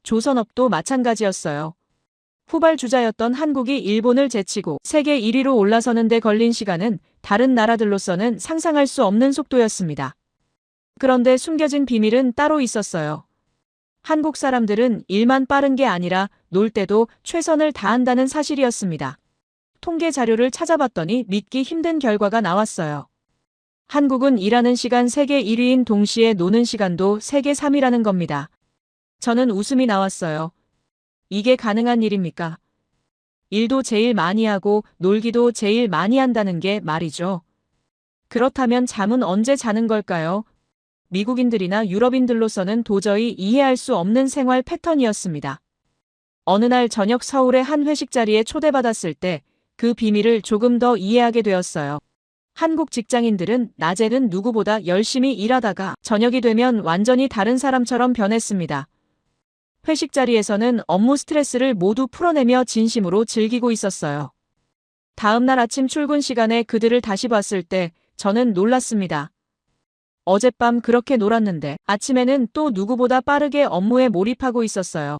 조선업도 마찬가지였어요. 후발주자였던 한국이 일본을 제치고 세계 1위로 올라서는 데 걸린 시간은 다른 나라들로서는 상상할 수 없는 속도였습니다. 그런데 숨겨진 비밀은 따로 있었어요. 한국 사람들은 일만 빠른 게 아니라 놀 때도 최선을 다한다는 사실이었습니다. 통계 자료를 찾아봤더니 믿기 힘든 결과가 나왔어요. 한국은 일하는 시간 세계 1위인 동시에 노는 시간도 세계 3위라는 겁니다. 저는 웃음이 나왔어요. 이게 가능한 일입니까? 일도 제일 많이 하고 놀기도 제일 많이 한다는 게 말이죠. 그렇다면 잠은 언제 자는 걸까요? 미국인들이나 유럽인들로서는 도저히 이해할 수 없는 생활 패턴이었습니다. 어느 날 저녁 서울의 한 회식 자리에 초대받았을 때 그 비밀을 조금 더 이해하게 되었어요. 한국 직장인들은 낮에는 누구보다 열심히 일하다가 저녁이 되면 완전히 다른 사람처럼 변했습니다. 회식 자리에서는 업무 스트레스를 모두 풀어내며 진심으로 즐기고 있었어요. 다음 날 아침 출근 시간에 그들을 다시 봤을 때 저는 놀랐습니다. 어젯밤 그렇게 놀았는데 아침에는 또 누구보다 빠르게 업무에 몰입하고 있었어요.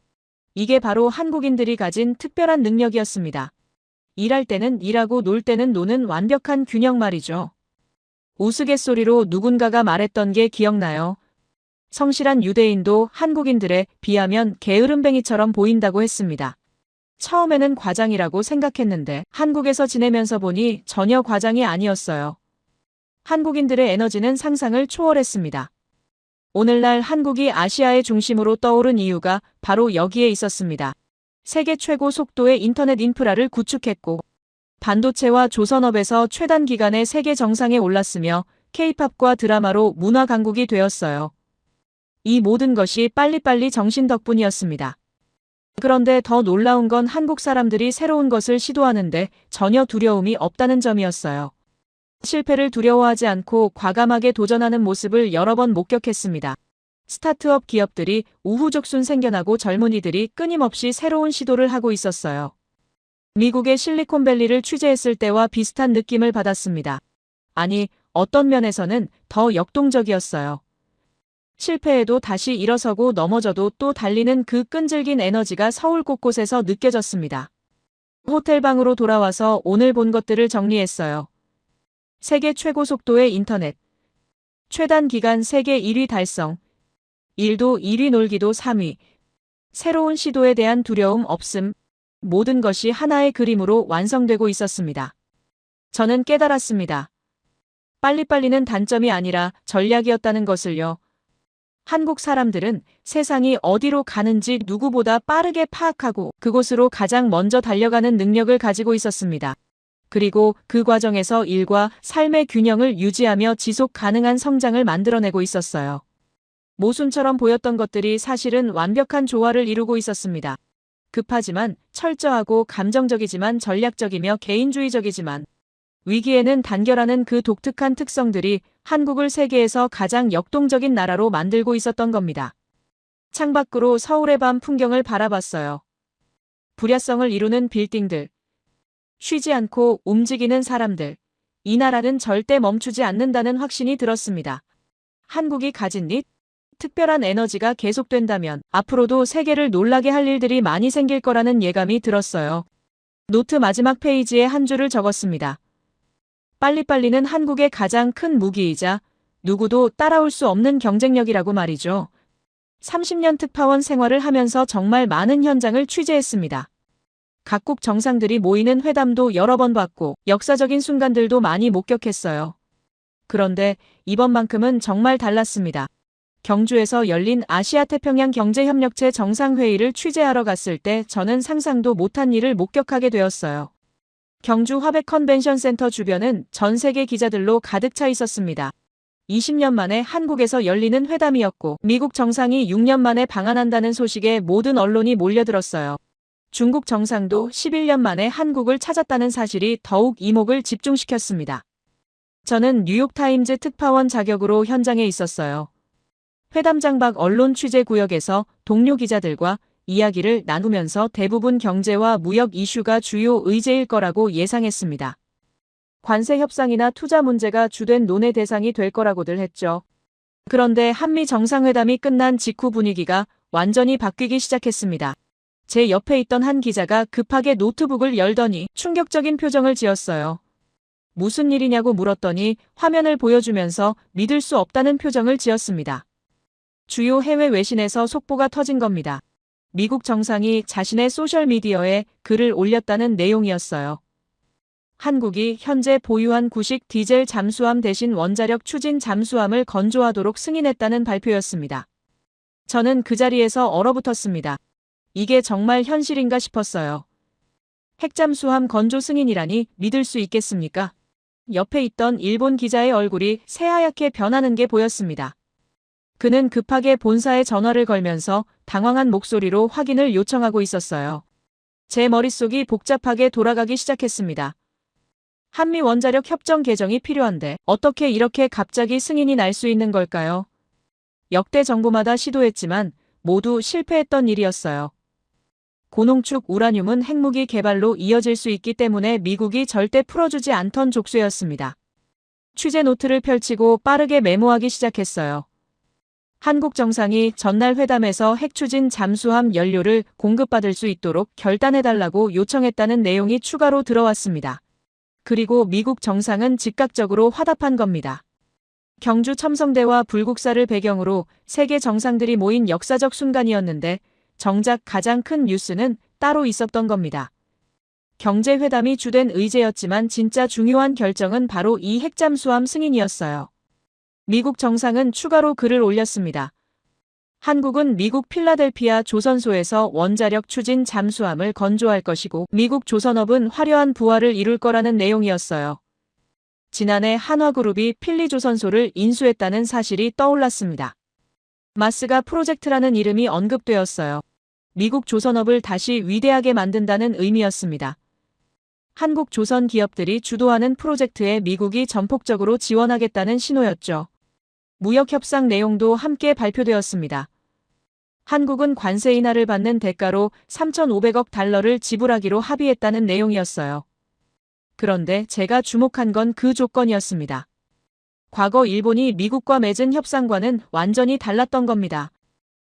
이게 바로 한국인들이 가진 특별한 능력이었습니다. 일할 때는 일하고 놀 때는 노는 완벽한 균형 말이죠. 우스갯소리로 누군가가 말했던 게 기억나요. 성실한 유대인도 한국인들에 비하면 게으름뱅이처럼 보인다고 했습니다. 처음에는 과장이라고 생각했는데 한국에서 지내면서 보니 전혀 과장이 아니었어요. 한국인들의 에너지는 상상을 초월했습니다. 오늘날 한국이 아시아의 중심으로 떠오른 이유가 바로 여기에 있었습니다. 세계 최고 속도의 인터넷 인프라를 구축했고 반도체와 조선업에서 최단 기간에 세계 정상에 올랐으며 K-팝과 드라마로 문화 강국이 되었어요. 이 모든 것이 빨리빨리 정신 덕분이었습니다. 그런데 더 놀라운 건 한국 사람들이 새로운 것을 시도하는데 전혀 두려움이 없다는 점이었어요. 실패를 두려워하지 않고 과감하게 도전하는 모습을 여러 번 목격했습니다. 스타트업 기업들이 우후죽순 생겨나고 젊은이들이 끊임없이 새로운 시도를 하고 있었어요. 미국의 실리콘밸리를 취재했을 때와 비슷한 느낌을 받았습니다. 아니, 어떤 면에서는 더 역동적이었어요. 실패해도 다시 일어서고 넘어져도 또 달리는 그 끈질긴 에너지가 서울 곳곳에서 느껴졌습니다. 호텔 방으로 돌아와서 오늘 본 것들을 정리했어요. 세계 최고 속도의 인터넷, 최단 기간 세계 1위 달성, 일도 1위 놀기도 3위, 새로운 시도에 대한 두려움 없음, 모든 것이 하나의 그림으로 완성되고 있었습니다. 저는 깨달았습니다. 빨리빨리는 단점이 아니라 전략이었다는 것을요. 한국 사람들은 세상이 어디로 가는지 누구보다 빠르게 파악하고 그곳으로 가장 먼저 달려가는 능력을 가지고 있었습니다. 그리고 그 과정에서 일과 삶의 균형을 유지하며 지속 가능한 성장을 만들어내고 있었어요. 모순처럼 보였던 것들이 사실은 완벽한 조화를 이루고 있었습니다. 급하지만 철저하고 감정적이지만 전략적이며 개인주의적이지만 위기에는 단결하는 그 독특한 특성들이 한국을 세계에서 가장 역동적인 나라로 만들고 있었던 겁니다. 창밖으로 서울의 밤 풍경을 바라봤어요. 불야성을 이루는 빌딩들, 쉬지 않고 움직이는 사람들, 이 나라는 절대 멈추지 않는다는 확신이 들었습니다. 한국이 가진 특별한 에너지가 계속된다면 앞으로도 세계를 놀라게 할 일들이 많이 생길 거라는 예감이 들었어요. 노트 마지막 페이지에 한 줄을 적었습니다. 빨리빨리는 한국의 가장 큰 무기이자 누구도 따라올 수 없는 경쟁력이라고 말이죠. 30년 특파원 생활을 하면서 정말 많은 현장을 취재했습니다. 각국 정상들이 모이는 회담도 여러 번 봤고 역사적인 순간들도 많이 목격했어요. 그런데 이번만큼은 정말 달랐습니다. 경주에서 열린 아시아태평양 경제협력체 정상회의를 취재하러 갔을 때 저는 상상도 못한 일을 목격하게 되었어요. 경주 화백 컨벤션 센터 주변은 전 세계 기자들로 가득 차 있었습니다. 20년 만에 한국에서 열리는 회담이었고 미국 정상이 6년 만에 방한한다는 소식에 모든 언론이 몰려들었어요. 중국 정상도 11년 만에 한국을 찾았다는 사실이 더욱 이목을 집중시켰습니다. 저는 뉴욕타임즈 특파원 자격으로 현장에 있었어요. 회담장 밖 언론 취재 구역에서 동료 기자들과 이야기를 나누면서 대부분 경제와 무역 이슈가 주요 의제일 거라고 예상했습니다. 관세 협상이나 투자 문제가 주된 논의 대상이 될 거라고들 했죠. 그런데 한미 정상회담이 끝난 직후 분위기가 완전히 바뀌기 시작했습니다. 제 옆에 있던 한 기자가 급하게 노트북을 열더니 충격적인 표정을 지었어요. 무슨 일이냐고 물었더니 화면을 보여주면서 믿을 수 없다는 표정을 지었습니다. 주요 해외 외신에서 속보가 터진 겁니다. 미국 정상이 자신의 소셜미디어에 글을 올렸다는 내용이었어요. 한국이 현재 보유한 구식 디젤 잠수함 대신 원자력 추진 잠수함을 건조하도록 승인했다는 발표였습니다. 저는 그 자리에서 얼어붙었습니다. 이게 정말 현실인가 싶었어요. 핵잠수함 건조 승인이라니 믿을 수 있겠습니까? 옆에 있던 일본 기자의 얼굴이 새하얗게 변하는 게 보였습니다. 그는 급하게 본사에 전화를 걸면서 당황한 목소리로 확인을 요청하고 있었어요. 제 머릿속이 복잡하게 돌아가기 시작했습니다. 한미 원자력 협정 개정이 필요한데 어떻게 이렇게 갑자기 승인이 날 수 있는 걸까요? 역대 정부마다 시도했지만 모두 실패했던 일이었어요. 고농축 우라늄은 핵무기 개발로 이어질 수 있기 때문에 미국이 절대 풀어주지 않던 족쇄였습니다. 취재 노트를 펼치고 빠르게 메모하기 시작했어요. 한국 정상이 전날 회담에서 핵추진 잠수함 연료를 공급받을 수 있도록 결단해달라고 요청했다는 내용이 추가로 들어왔습니다. 그리고 미국 정상은 즉각적으로 화답한 겁니다. 경주 첨성대와 불국사를 배경으로 세계 정상들이 모인 역사적 순간이었는데 정작 가장 큰 뉴스는 따로 있었던 겁니다. 경제회담이 주된 의제였지만 진짜 중요한 결정은 바로 이 핵잠수함 승인이었어요. 미국 정상은 추가로 글을 올렸습니다. 한국은 미국 필라델피아 조선소에서 원자력 추진 잠수함을 건조할 것이고 미국 조선업은 화려한 부활을 이룰 거라는 내용이었어요. 지난해 한화그룹이 필리조선소를 인수했다는 사실이 떠올랐습니다. 마스가 프로젝트라는 이름이 언급되었어요. 미국 조선업을 다시 위대하게 만든다는 의미였습니다. 한국 조선 기업들이 주도하는 프로젝트에 미국이 전폭적으로 지원하겠다는 신호였죠. 무역협상 내용도 함께 발표되었습니다. 한국은 관세 인하를 받는 대가로 3,500억 달러를 지불하기로 합의했다는 내용이었어요. 그런데 제가 주목한 건 그 조건이었습니다. 과거 일본이 미국과 맺은 협상과는 완전히 달랐던 겁니다.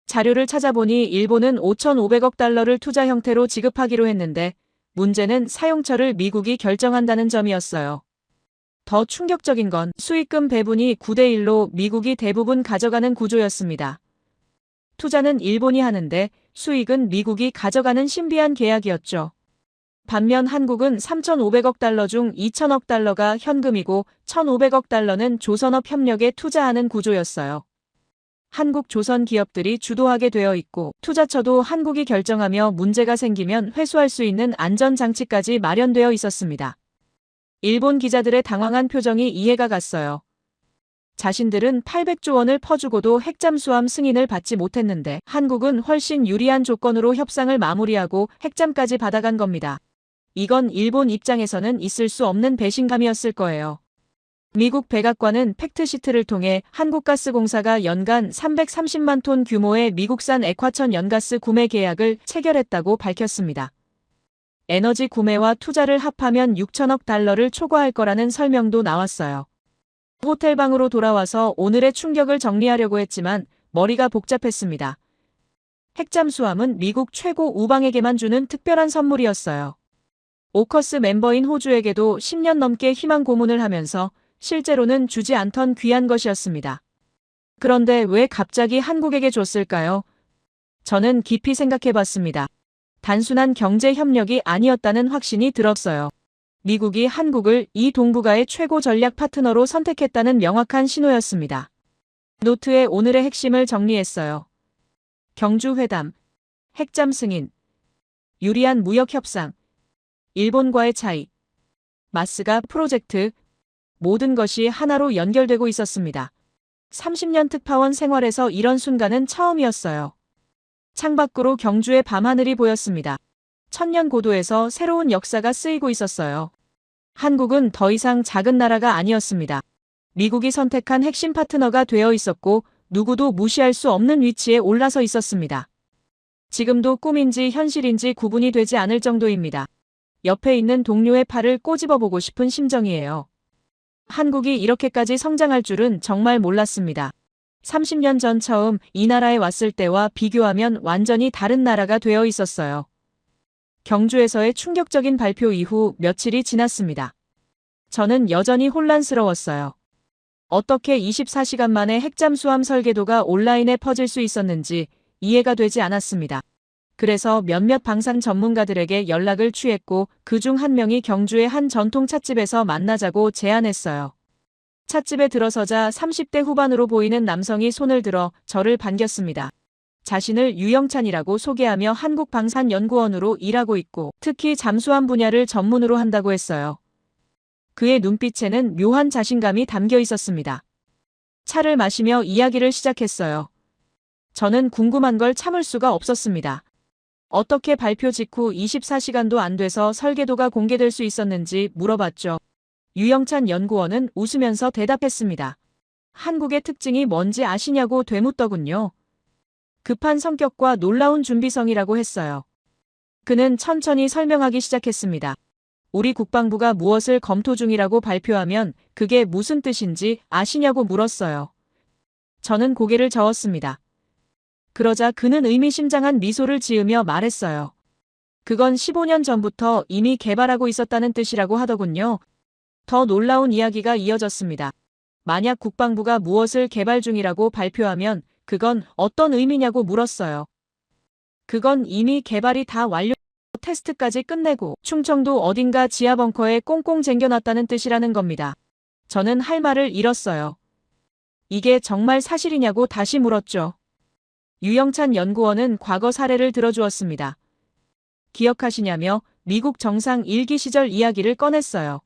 자료를 찾아보니 일본은 5,500억 달러를 투자 형태로 지급하기로 했는데 문제는 사용처를 미국이 결정한다는 점이었어요. 더 충격적인 건 수익금 배분이 9대1로 미국이 대부분 가져가는 구조였습니다. 투자는 일본이 하는데 수익은 미국이 가져가는 신비한 계약이었죠. 반면 한국은 3,500억 달러 중 2,000억 달러가 현금이고 1,500억 달러는 조선업 협력에 투자하는 구조였어요. 한국 조선 기업들이 주도하게 되어 있고 투자처도 한국이 결정하며 문제가 생기면 회수할 수 있는 안전장치까지 마련되어 있었습니다. 일본 기자들의 당황한 표정이 이해가 갔어요. 자신들은 800조 원을 퍼주고도 핵잠수함 승인을 받지 못했는데 한국은 훨씬 유리한 조건으로 협상을 마무리하고 핵잠까지 받아간 겁니다. 이건 일본 입장에서는 있을 수 없는 배신감이었을 거예요. 미국 백악관은 팩트시트를 통해 한국가스공사가 연간 330만 톤 규모의 미국산 액화천 연가스 구매 계약을 체결했다고 밝혔습니다. 에너지 구매와 투자를 합하면 6천억 달러를 초과할 거라는 설명도 나왔어요. 호텔방으로 돌아와서 오늘의 충격을 정리하려고 했지만 머리가 복잡했습니다. 핵잠수함은 미국 최고 우방에게만 주는 특별한 선물이었어요. 오커스 멤버인 호주에게도 10년 넘게 희망 고문을 하면서 실제로는 주지 않던 귀한 것이었습니다. 그런데 왜 갑자기 한국에게 줬을까요? 저는 깊이 생각해봤습니다. 단순한 경제 협력이 아니었다는 확신이 들었어요. 미국이 한국을 이 동북아의 최고 전략 파트너로 선택했다는 명확한 신호였습니다. 노트에 오늘의 핵심을 정리했어요. 경주 회담, 핵잠 승인, 유리한 무역 협상, 일본과의 차이, 마스가 프로젝트, 모든 것이 하나로 연결되고 있었습니다. 30년 특파원 생활에서 이런 순간은 처음이었어요. 창밖으로 경주의 밤하늘이 보였습니다. 천년 고도에서 새로운 역사가 쓰이고 있었어요. 한국은 더 이상 작은 나라가 아니었습니다. 미국이 선택한 핵심 파트너가 되어 있었고 누구도 무시할 수 없는 위치에 올라서 있었습니다. 지금도 꿈인지 현실인지 구분이 되지 않을 정도입니다. 옆에 있는 동료의 팔을 꼬집어 보고 싶은 심정이에요. 한국이 이렇게까지 성장할 줄은 정말 몰랐습니다. 30년 전 처음 이 나라에 왔을 때와 비교하면 완전히 다른 나라가 되어 있었어요. 경주에서의 충격적인 발표 이후 며칠이 지났습니다. 저는 여전히 혼란스러웠어요. 어떻게 24시간 만에 핵잠수함 설계도가 온라인에 퍼질 수 있었는지 이해가 되지 않았습니다. 그래서 몇몇 방산 전문가들에게 연락을 취했고 그중 한 명이 경주의 한 전통 찻집에서 만나자고 제안했어요. 찻집에 들어서자 30대 후반으로 보이는 남성이 손을 들어 저를 반겼습니다. 자신을 유영찬이라고 소개하며 한국방산연구원으로 일하고 있고 특히 잠수함 분야를 전문으로 한다고 했어요. 그의 눈빛에는 묘한 자신감이 담겨 있었습니다. 차를 마시며 이야기를 시작했어요. 저는 궁금한 걸 참을 수가 없었습니다. 어떻게 발표 직후 24시간도 안 돼서 설계도가 공개될 수 있었는지 물어봤죠. 유영찬 연구원은 웃으면서 대답했습니다. 한국의 특징이 뭔지 아시냐고 되묻더군요. 급한 성격과 놀라운 준비성이라고 했어요. 그는 천천히 설명하기 시작했습니다. 우리 국방부가 무엇을 검토 중이라고 발표하면 그게 무슨 뜻인지 아시냐고 물었어요. 저는 고개를 저었습니다. 그러자 그는 의미심장한 미소를 지으며 말했어요. 그건 15년 전부터 이미 개발하고 있었다는 뜻이라고 하더군요. 더 놀라운 이야기가 이어졌습니다. 만약 국방부가 무엇을 개발 중이라고 발표하면 그건 어떤 의미냐고 물었어요. 그건 이미 개발이 다 완료, 테스트까지 끝내고 충청도 어딘가 지하 벙커에 꽁꽁 쟁겨놨다는 뜻이라는 겁니다. 저는 할 말을 잃었어요. 이게 정말 사실이냐고 다시 물었죠. 유영찬 연구원은 과거 사례를 들어주었습니다. 기억하시냐며 미국 정상 1기 시절 이야기를 꺼냈어요.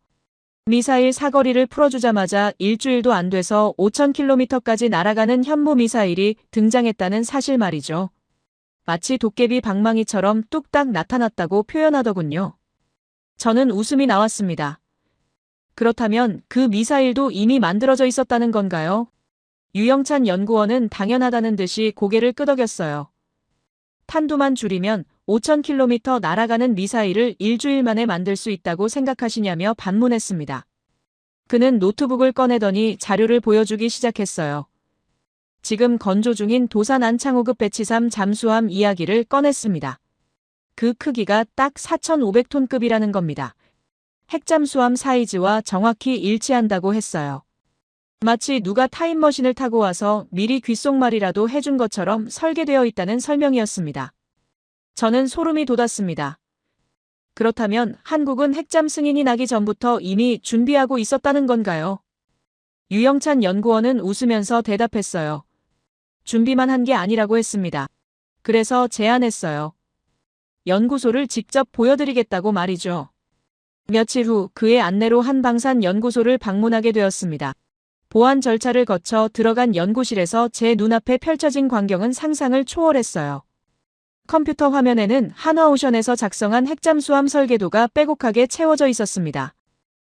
미사일 사거리를 풀어주자마자 일주일도 안 돼서 5,000km까지 날아가는 현무 미사일이 등장했다는 사실 말이죠. 마치 도깨비 방망이처럼 뚝딱 나타났다고 표현하더군요. 저는 웃음이 나왔습니다. 그렇다면 그 미사일도 이미 만들어져 있었다는 건가요? 유영찬 연구원은 당연하다는 듯이 고개를 끄덕였어요. 탄두만 줄이면 5,000km 날아가는 미사일을 일주일 만에 만들 수 있다고 생각하시냐며 반문했습니다. 그는 노트북을 꺼내더니 자료를 보여주기 시작했어요. 지금 건조 중인 도산 안창호급 배치삼 잠수함 이야기를 꺼냈습니다. 그 크기가 딱 4,500톤급이라는 겁니다. 핵잠수함 사이즈와 정확히 일치한다고 했어요. 마치 누가 타임머신을 타고 와서 미리 귓속말이라도 해준 것처럼 설계되어 있다는 설명이었습니다. 저는 소름이 돋았습니다. 그렇다면 한국은 핵잠 승인이 나기 전부터 이미 준비하고 있었다는 건가요? 유영찬 연구원은 웃으면서 대답했어요. 준비만 한 게 아니라고 했습니다. 그래서 제안했어요. 연구소를 직접 보여드리겠다고 말이죠. 며칠 후 그의 안내로 한방산 연구소를 방문하게 되었습니다. 보안 절차를 거쳐 들어간 연구실에서 제 눈앞에 펼쳐진 광경은 상상을 초월했어요. 컴퓨터 화면에는 한화오션에서 작성한 핵잠수함 설계도가 빼곡하게 채워져 있었습니다.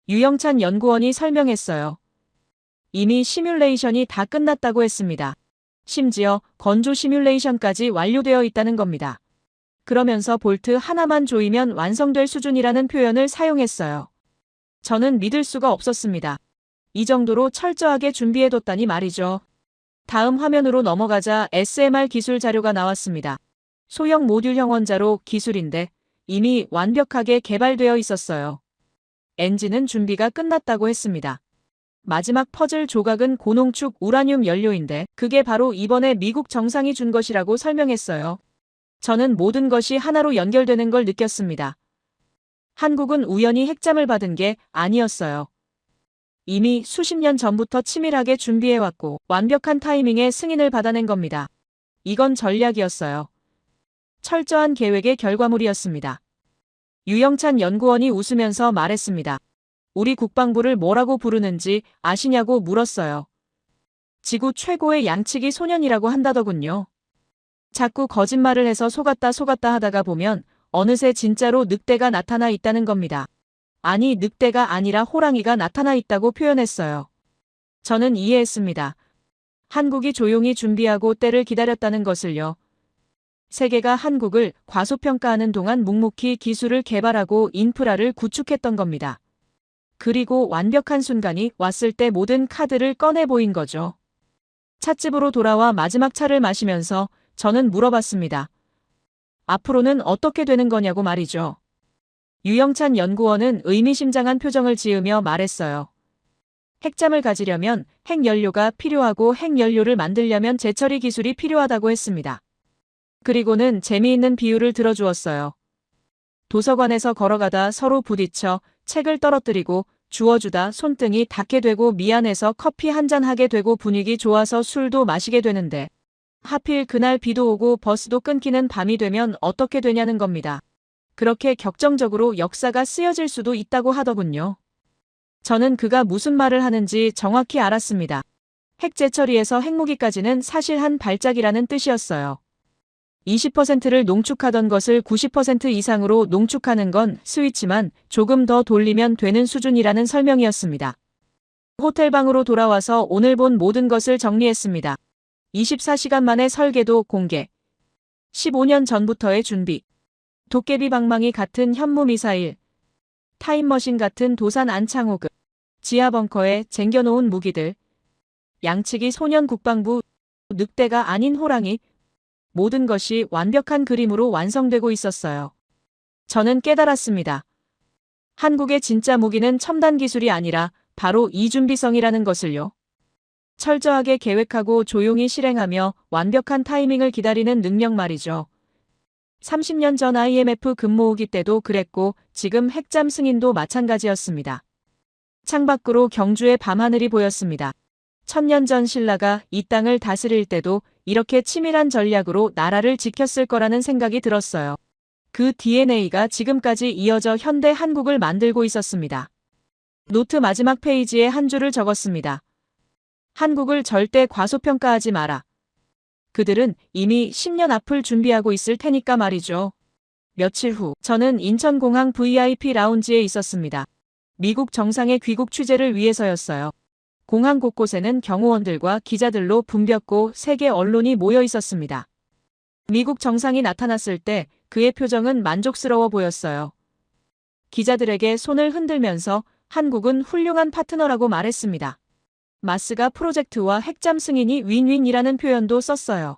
유영찬 연구원이 설명했어요. 이미 시뮬레이션이 다 끝났다고 했습니다. 심지어 건조 시뮬레이션까지 완료되어 있다는 겁니다. 그러면서 볼트 하나만 조이면 완성될 수준이라는 표현을 사용했어요. 저는 믿을 수가 없었습니다. 이 정도로 철저하게 준비해뒀다니 말이죠. 다음 화면으로 넘어가자 SMR 기술 자료가 나왔습니다. 소형 모듈형 원자로 기술인데 이미 완벽하게 개발되어 있었어요. 엔진은 준비가 끝났다고 했습니다. 마지막 퍼즐 조각은 고농축 우라늄 연료인데 그게 바로 이번에 미국 정상이 준 것이라고 설명했어요. 저는 모든 것이 하나로 연결되는 걸 느꼈습니다. 한국은 우연히 핵잠을 받은 게 아니었어요. 이미 수십 년 전부터 치밀하게 준비해왔고 완벽한 타이밍에 승인을 받아낸 겁니다. 이건 전략이었어요. 철저한 계획의 결과물이었습니다. 유영찬 연구원이 웃으면서 말했습니다. 우리 국방부를 뭐라고 부르는지 아시냐고 물었어요. 지구 최고의 양치기 소년이라고 한다더군요. 자꾸 거짓말을 해서 속았다 하다가 보면 어느새 진짜로 늑대가 나타나 있다는 겁니다. 아니, 늑대가 아니라 호랑이가 나타나 있다고 표현했어요. 저는 이해했습니다. 한국이 조용히 준비하고 때를 기다렸다는 것을요. 세계가 한국을 과소평가하는 동안 묵묵히 기술을 개발하고 인프라를 구축했던 겁니다. 그리고 완벽한 순간이 왔을 때 모든 카드를 꺼내 보인 거죠. 찻집으로 돌아와 마지막 차를 마시면서 저는 물어봤습니다. 앞으로는 어떻게 되는 거냐고 말이죠. 유영찬 연구원은 의미심장한 표정을 지으며 말했어요. 핵잠을 가지려면 핵연료가 필요하고 핵연료를 만들려면 재처리 기술이 필요하다고 했습니다. 그리고는 재미있는 비유를 들어주었어요. 도서관에서 걸어가다 서로 부딪혀 책을 떨어뜨리고 주워주다 손등이 닿게 되고 미안해서 커피 한잔 하게 되고 분위기 좋아서 술도 마시게 되는데 하필 그날 비도 오고 버스도 끊기는 밤이 되면 어떻게 되냐는 겁니다. 그렇게 격정적으로 역사가 쓰여질 수도 있다고 하더군요. 저는 그가 무슨 말을 하는지 정확히 알았습니다. 핵 재처리에서 핵무기까지는 사실 한 발짝이라는 뜻이었어요. 20%를 농축하던 것을 90% 이상으로 농축하는 건 스위치만 조금 더 돌리면 되는 수준이라는 설명이었습니다. 호텔방으로 돌아와서 오늘 본 모든 것을 정리했습니다. 24시간 만에 설계도 공개. 15년 전부터의 준비. 도깨비 방망이 같은 현무 미사일. 타임머신 같은 도산 안창호급, 지하 벙커에 쟁겨놓은 무기들, 양치기 소년 국방부, 늑대가 아닌 호랑이, 모든 것이 완벽한 그림으로 완성되고 있었어요. 저는 깨달았습니다. 한국의 진짜 무기는 첨단 기술이 아니라 바로 이준비성이라는 것을요. 철저하게 계획하고 조용히 실행하며 완벽한 타이밍을 기다리는 능력 말이죠. 30년 전 IMF 금모으기 때도 그랬고 지금 핵잠 승인도 마찬가지였습니다. 창밖으로 경주의 밤하늘이 보였습니다. 1000년 전 신라가 이 땅을 다스릴 때도 이렇게 치밀한 전략으로 나라를 지켰을 거라는 생각이 들었어요. 그 DNA가 지금까지 이어져 현대 한국을 만들고 있었습니다. 노트 마지막 페이지에 한 줄을 적었습니다. 한국을 절대 과소평가하지 마라. 그들은 이미 10년 앞을 준비하고 있을 테니까 말이죠. 며칠 후 저는 인천공항 VIP 라운지에 있었습니다. 미국 정상의 귀국 취재를 위해서였어요. 공항 곳곳에는 경호원들과 기자들로 붐볐고 세계 언론이 모여 있었습니다. 미국 정상이 나타났을 때 그의 표정은 만족스러워 보였어요. 기자들에게 손을 흔들면서 한국은 훌륭한 파트너라고 말했습니다. 마스가 프로젝트와 핵잠 승인이 윈윈이라는 표현도 썼어요.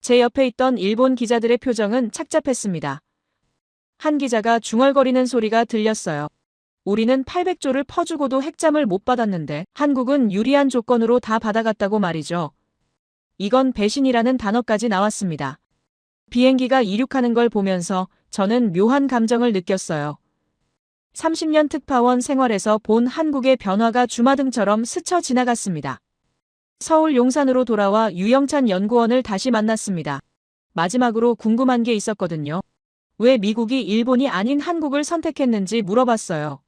제 옆에 있던 일본 기자들의 표정은 착잡했습니다. 한 기자가 중얼거리는 소리가 들렸어요. 우리는 800조를 퍼주고도 핵잠을 못 받았는데 한국은 유리한 조건으로 다 받아갔다고 말이죠. 이건 배신이라는 단어까지 나왔습니다. 비행기가 이륙하는 걸 보면서 저는 묘한 감정을 느꼈어요. 30년 특파원 생활에서 본 한국의 변화가 주마등처럼 스쳐 지나갔습니다. 서울 용산으로 돌아와 유영찬 연구원을 다시 만났습니다. 마지막으로 궁금한 게 있었거든요. 왜 미국이 일본이 아닌 한국을 선택했는지 물어봤어요.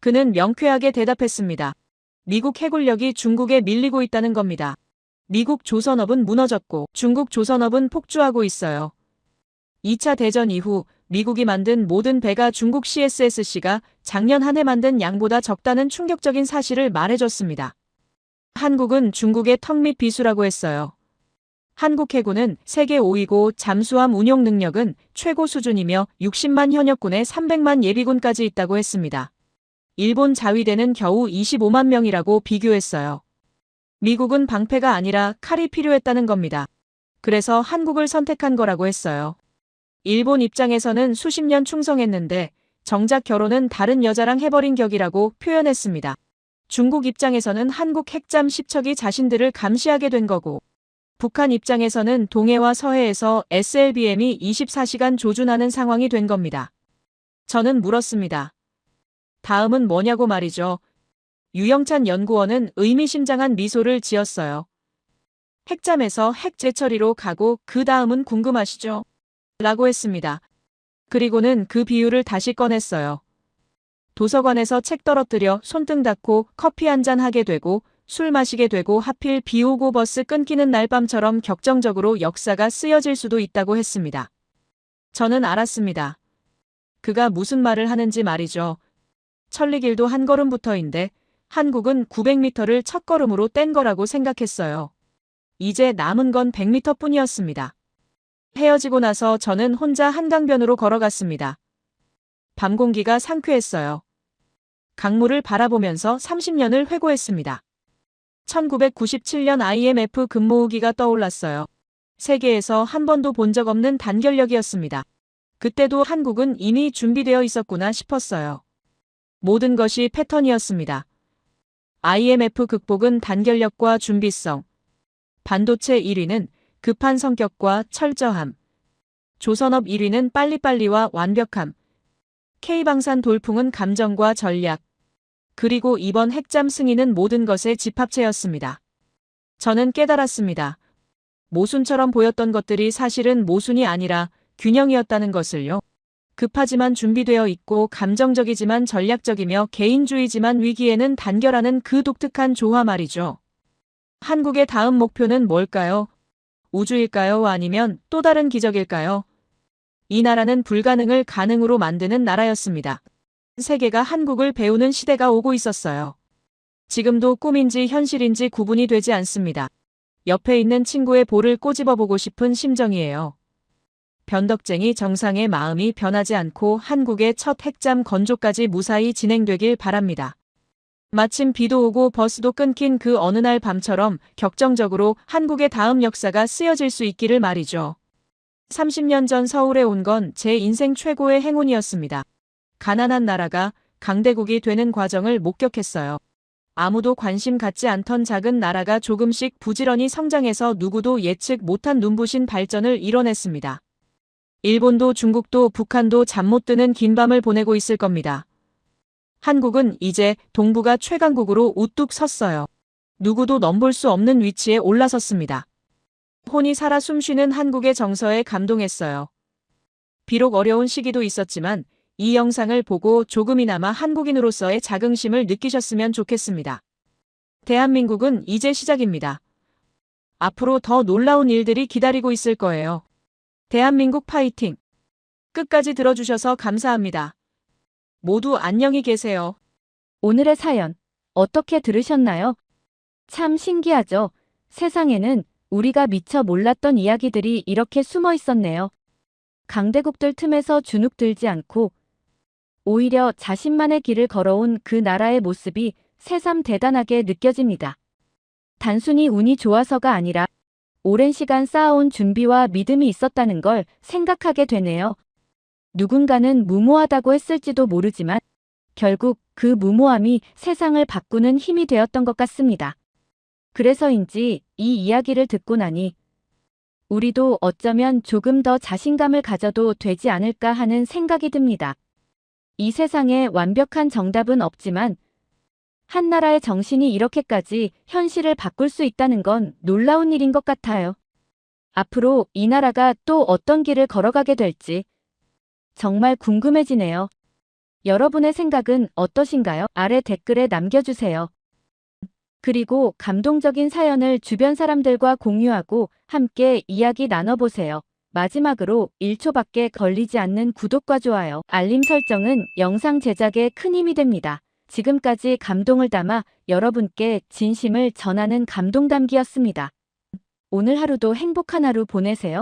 그는 명쾌하게 대답했습니다. 미국 해군력이 중국에 밀리고 있다는 겁니다. 미국 조선업은 무너졌고 중국 조선업은 폭주하고 있어요. 2차 대전 이후 미국이 만든 모든 배가 중국 CSSC가 작년 한 해 만든 양보다 적다는 충격적인 사실을 말해줬습니다. 한국은 중국의 턱 밑 비수라고 했어요. 한국 해군은 세계 5위고 잠수함 운용 능력은 최고 수준이며 60만 현역군에 300만 예비군까지 있다고 했습니다. 일본 자위대는 겨우 25만 명이라고 비교했어요. 미국은 방패가 아니라 칼이 필요했다는 겁니다. 그래서 한국을 선택한 거라고 했어요. 일본 입장에서는 수십 년 충성했는데 정작 결혼은 다른 여자랑 해버린 격이라고 표현했습니다. 중국 입장에서는 한국 핵잠 10척이 자신들을 감시하게 된 거고 북한 입장에서는 동해와 서해에서 SLBM이 24시간 조준하는 상황이 된 겁니다. 저는 물었습니다. 다음은 뭐냐고 말이죠. 유영찬 연구원은 의미심장한 미소를 지었어요. 핵잠에서 핵 재처리로 가고 그 다음은 궁금하시죠? 라고 했습니다. 그리고는 그 비유를 다시 꺼냈어요. 도서관에서 책 떨어뜨려 손등 닦고 커피 한잔 하게 되고 술 마시게 되고 하필 비 오고 버스 끊기는 날밤처럼 격정적으로 역사가 쓰여질 수도 있다고 했습니다. 저는 알았습니다. 그가 무슨 말을 하는지 말이죠. 천리길도 한 걸음부터인데 한국은 900m를 첫 걸음으로 뗀 거라고 생각했어요. 이제 남은 건 100m 뿐이었습니다. 헤어지고 나서 저는 혼자 한강변으로 걸어갔습니다. 밤 공기가 상쾌했어요. 강물을 바라보면서 30년을 회고했습니다. 1997년 IMF 금모으기가 떠올랐어요. 세계에서 한 번도 본 적 없는 단결력이었습니다. 그때도 한국은 이미 준비되어 있었구나 싶었어요. 모든 것이 패턴이었습니다. IMF 극복은 단결력과 준비성. 반도체 1위는 급한 성격과 철저함. 조선업 1위는 빨리빨리와 완벽함. K방산 돌풍은 감정과 전략. 그리고 이번 핵잠 승인은 모든 것의 집합체였습니다. 저는 깨달았습니다. 모순처럼 보였던 것들이 사실은 모순이 아니라 균형이었다는 것을요. 급하지만 준비되어 있고 감정적이지만 전략적이며 개인주의지만 위기에는 단결하는 그 독특한 조화 말이죠. 한국의 다음 목표는 뭘까요? 우주일까요? 아니면 또 다른 기적일까요? 이 나라는 불가능을 가능으로 만드는 나라였습니다. 세계가 한국을 배우는 시대가 오고 있었어요. 지금도 꿈인지 현실인지 구분이 되지 않습니다. 옆에 있는 친구의 볼을 꼬집어 보고 싶은 심정이에요. 변덕쟁이 정상의 마음이 변하지 않고 한국의 첫 핵잠 건조까지 무사히 진행되길 바랍니다. 마침 비도 오고 버스도 끊긴 그 어느 날 밤처럼 격정적으로 한국의 다음 역사가 쓰여질 수 있기를 말이죠. 30년 전 서울에 온 건 제 인생 최고의 행운이었습니다. 가난한 나라가 강대국이 되는 과정을 목격했어요. 아무도 관심 갖지 않던 작은 나라가 조금씩 부지런히 성장해서 누구도 예측 못한 눈부신 발전을 이뤄냈습니다. 일본도 중국도 북한도 잠 못 드는 긴 밤을 보내고 있을 겁니다. 한국은 이제 동북아 최강국으로 우뚝 섰어요. 누구도 넘볼 수 없는 위치에 올라섰습니다. 혼이 살아 숨쉬는 한국의 정서에 감동했어요. 비록 어려운 시기도 있었지만 이 영상을 보고 조금이나마 한국인으로서의 자긍심을 느끼셨으면 좋겠습니다. 대한민국은 이제 시작입니다. 앞으로 더 놀라운 일들이 기다리고 있을 거예요. 대한민국 파이팅! 끝까지 들어주셔서 감사합니다. 모두 안녕히 계세요. 오늘의 사연 어떻게 들으셨나요? 참 신기하죠? 세상에는 우리가 미처 몰랐던 이야기들이 이렇게 숨어 있었네요. 강대국들 틈에서 주눅 들지 않고 오히려 자신만의 길을 걸어온 그 나라의 모습이 새삼 대단하게 느껴집니다. 단순히 운이 좋아서가 아니라 오랜 시간 쌓아온 준비와 믿음이 있었다는 걸 생각하게 되네요. 누군가는 무모하다고 했을지도 모르지만 결국 그 무모함이 세상을 바꾸는 힘이 되었던 것 같습니다. 그래서인지 이 이야기를 듣고 나니 우리도 어쩌면 조금 더 자신감을 가져도 되지 않을까 하는 생각이 듭니다. 이 세상에 완벽한 정답은 없지만 한 나라의 정신이 이렇게까지 현실을 바꿀 수 있다는 건 놀라운 일인 것 같아요. 앞으로 이 나라가 또 어떤 길을 걸어가게 될지 정말 궁금해지네요. 여러분의 생각은 어떠신가요? 아래 댓글에 남겨주세요. 그리고 감동적인 사연을 주변 사람들과 공유하고 함께 이야기 나눠보세요. 마지막으로 1초밖에 걸리지 않는 구독과 좋아요, 알림 설정은 영상 제작에 큰 힘이 됩니다. 지금까지 감동을 담아 여러분께 진심을 전하는 감동담기였습니다. 오늘 하루도 행복한 하루 보내세요.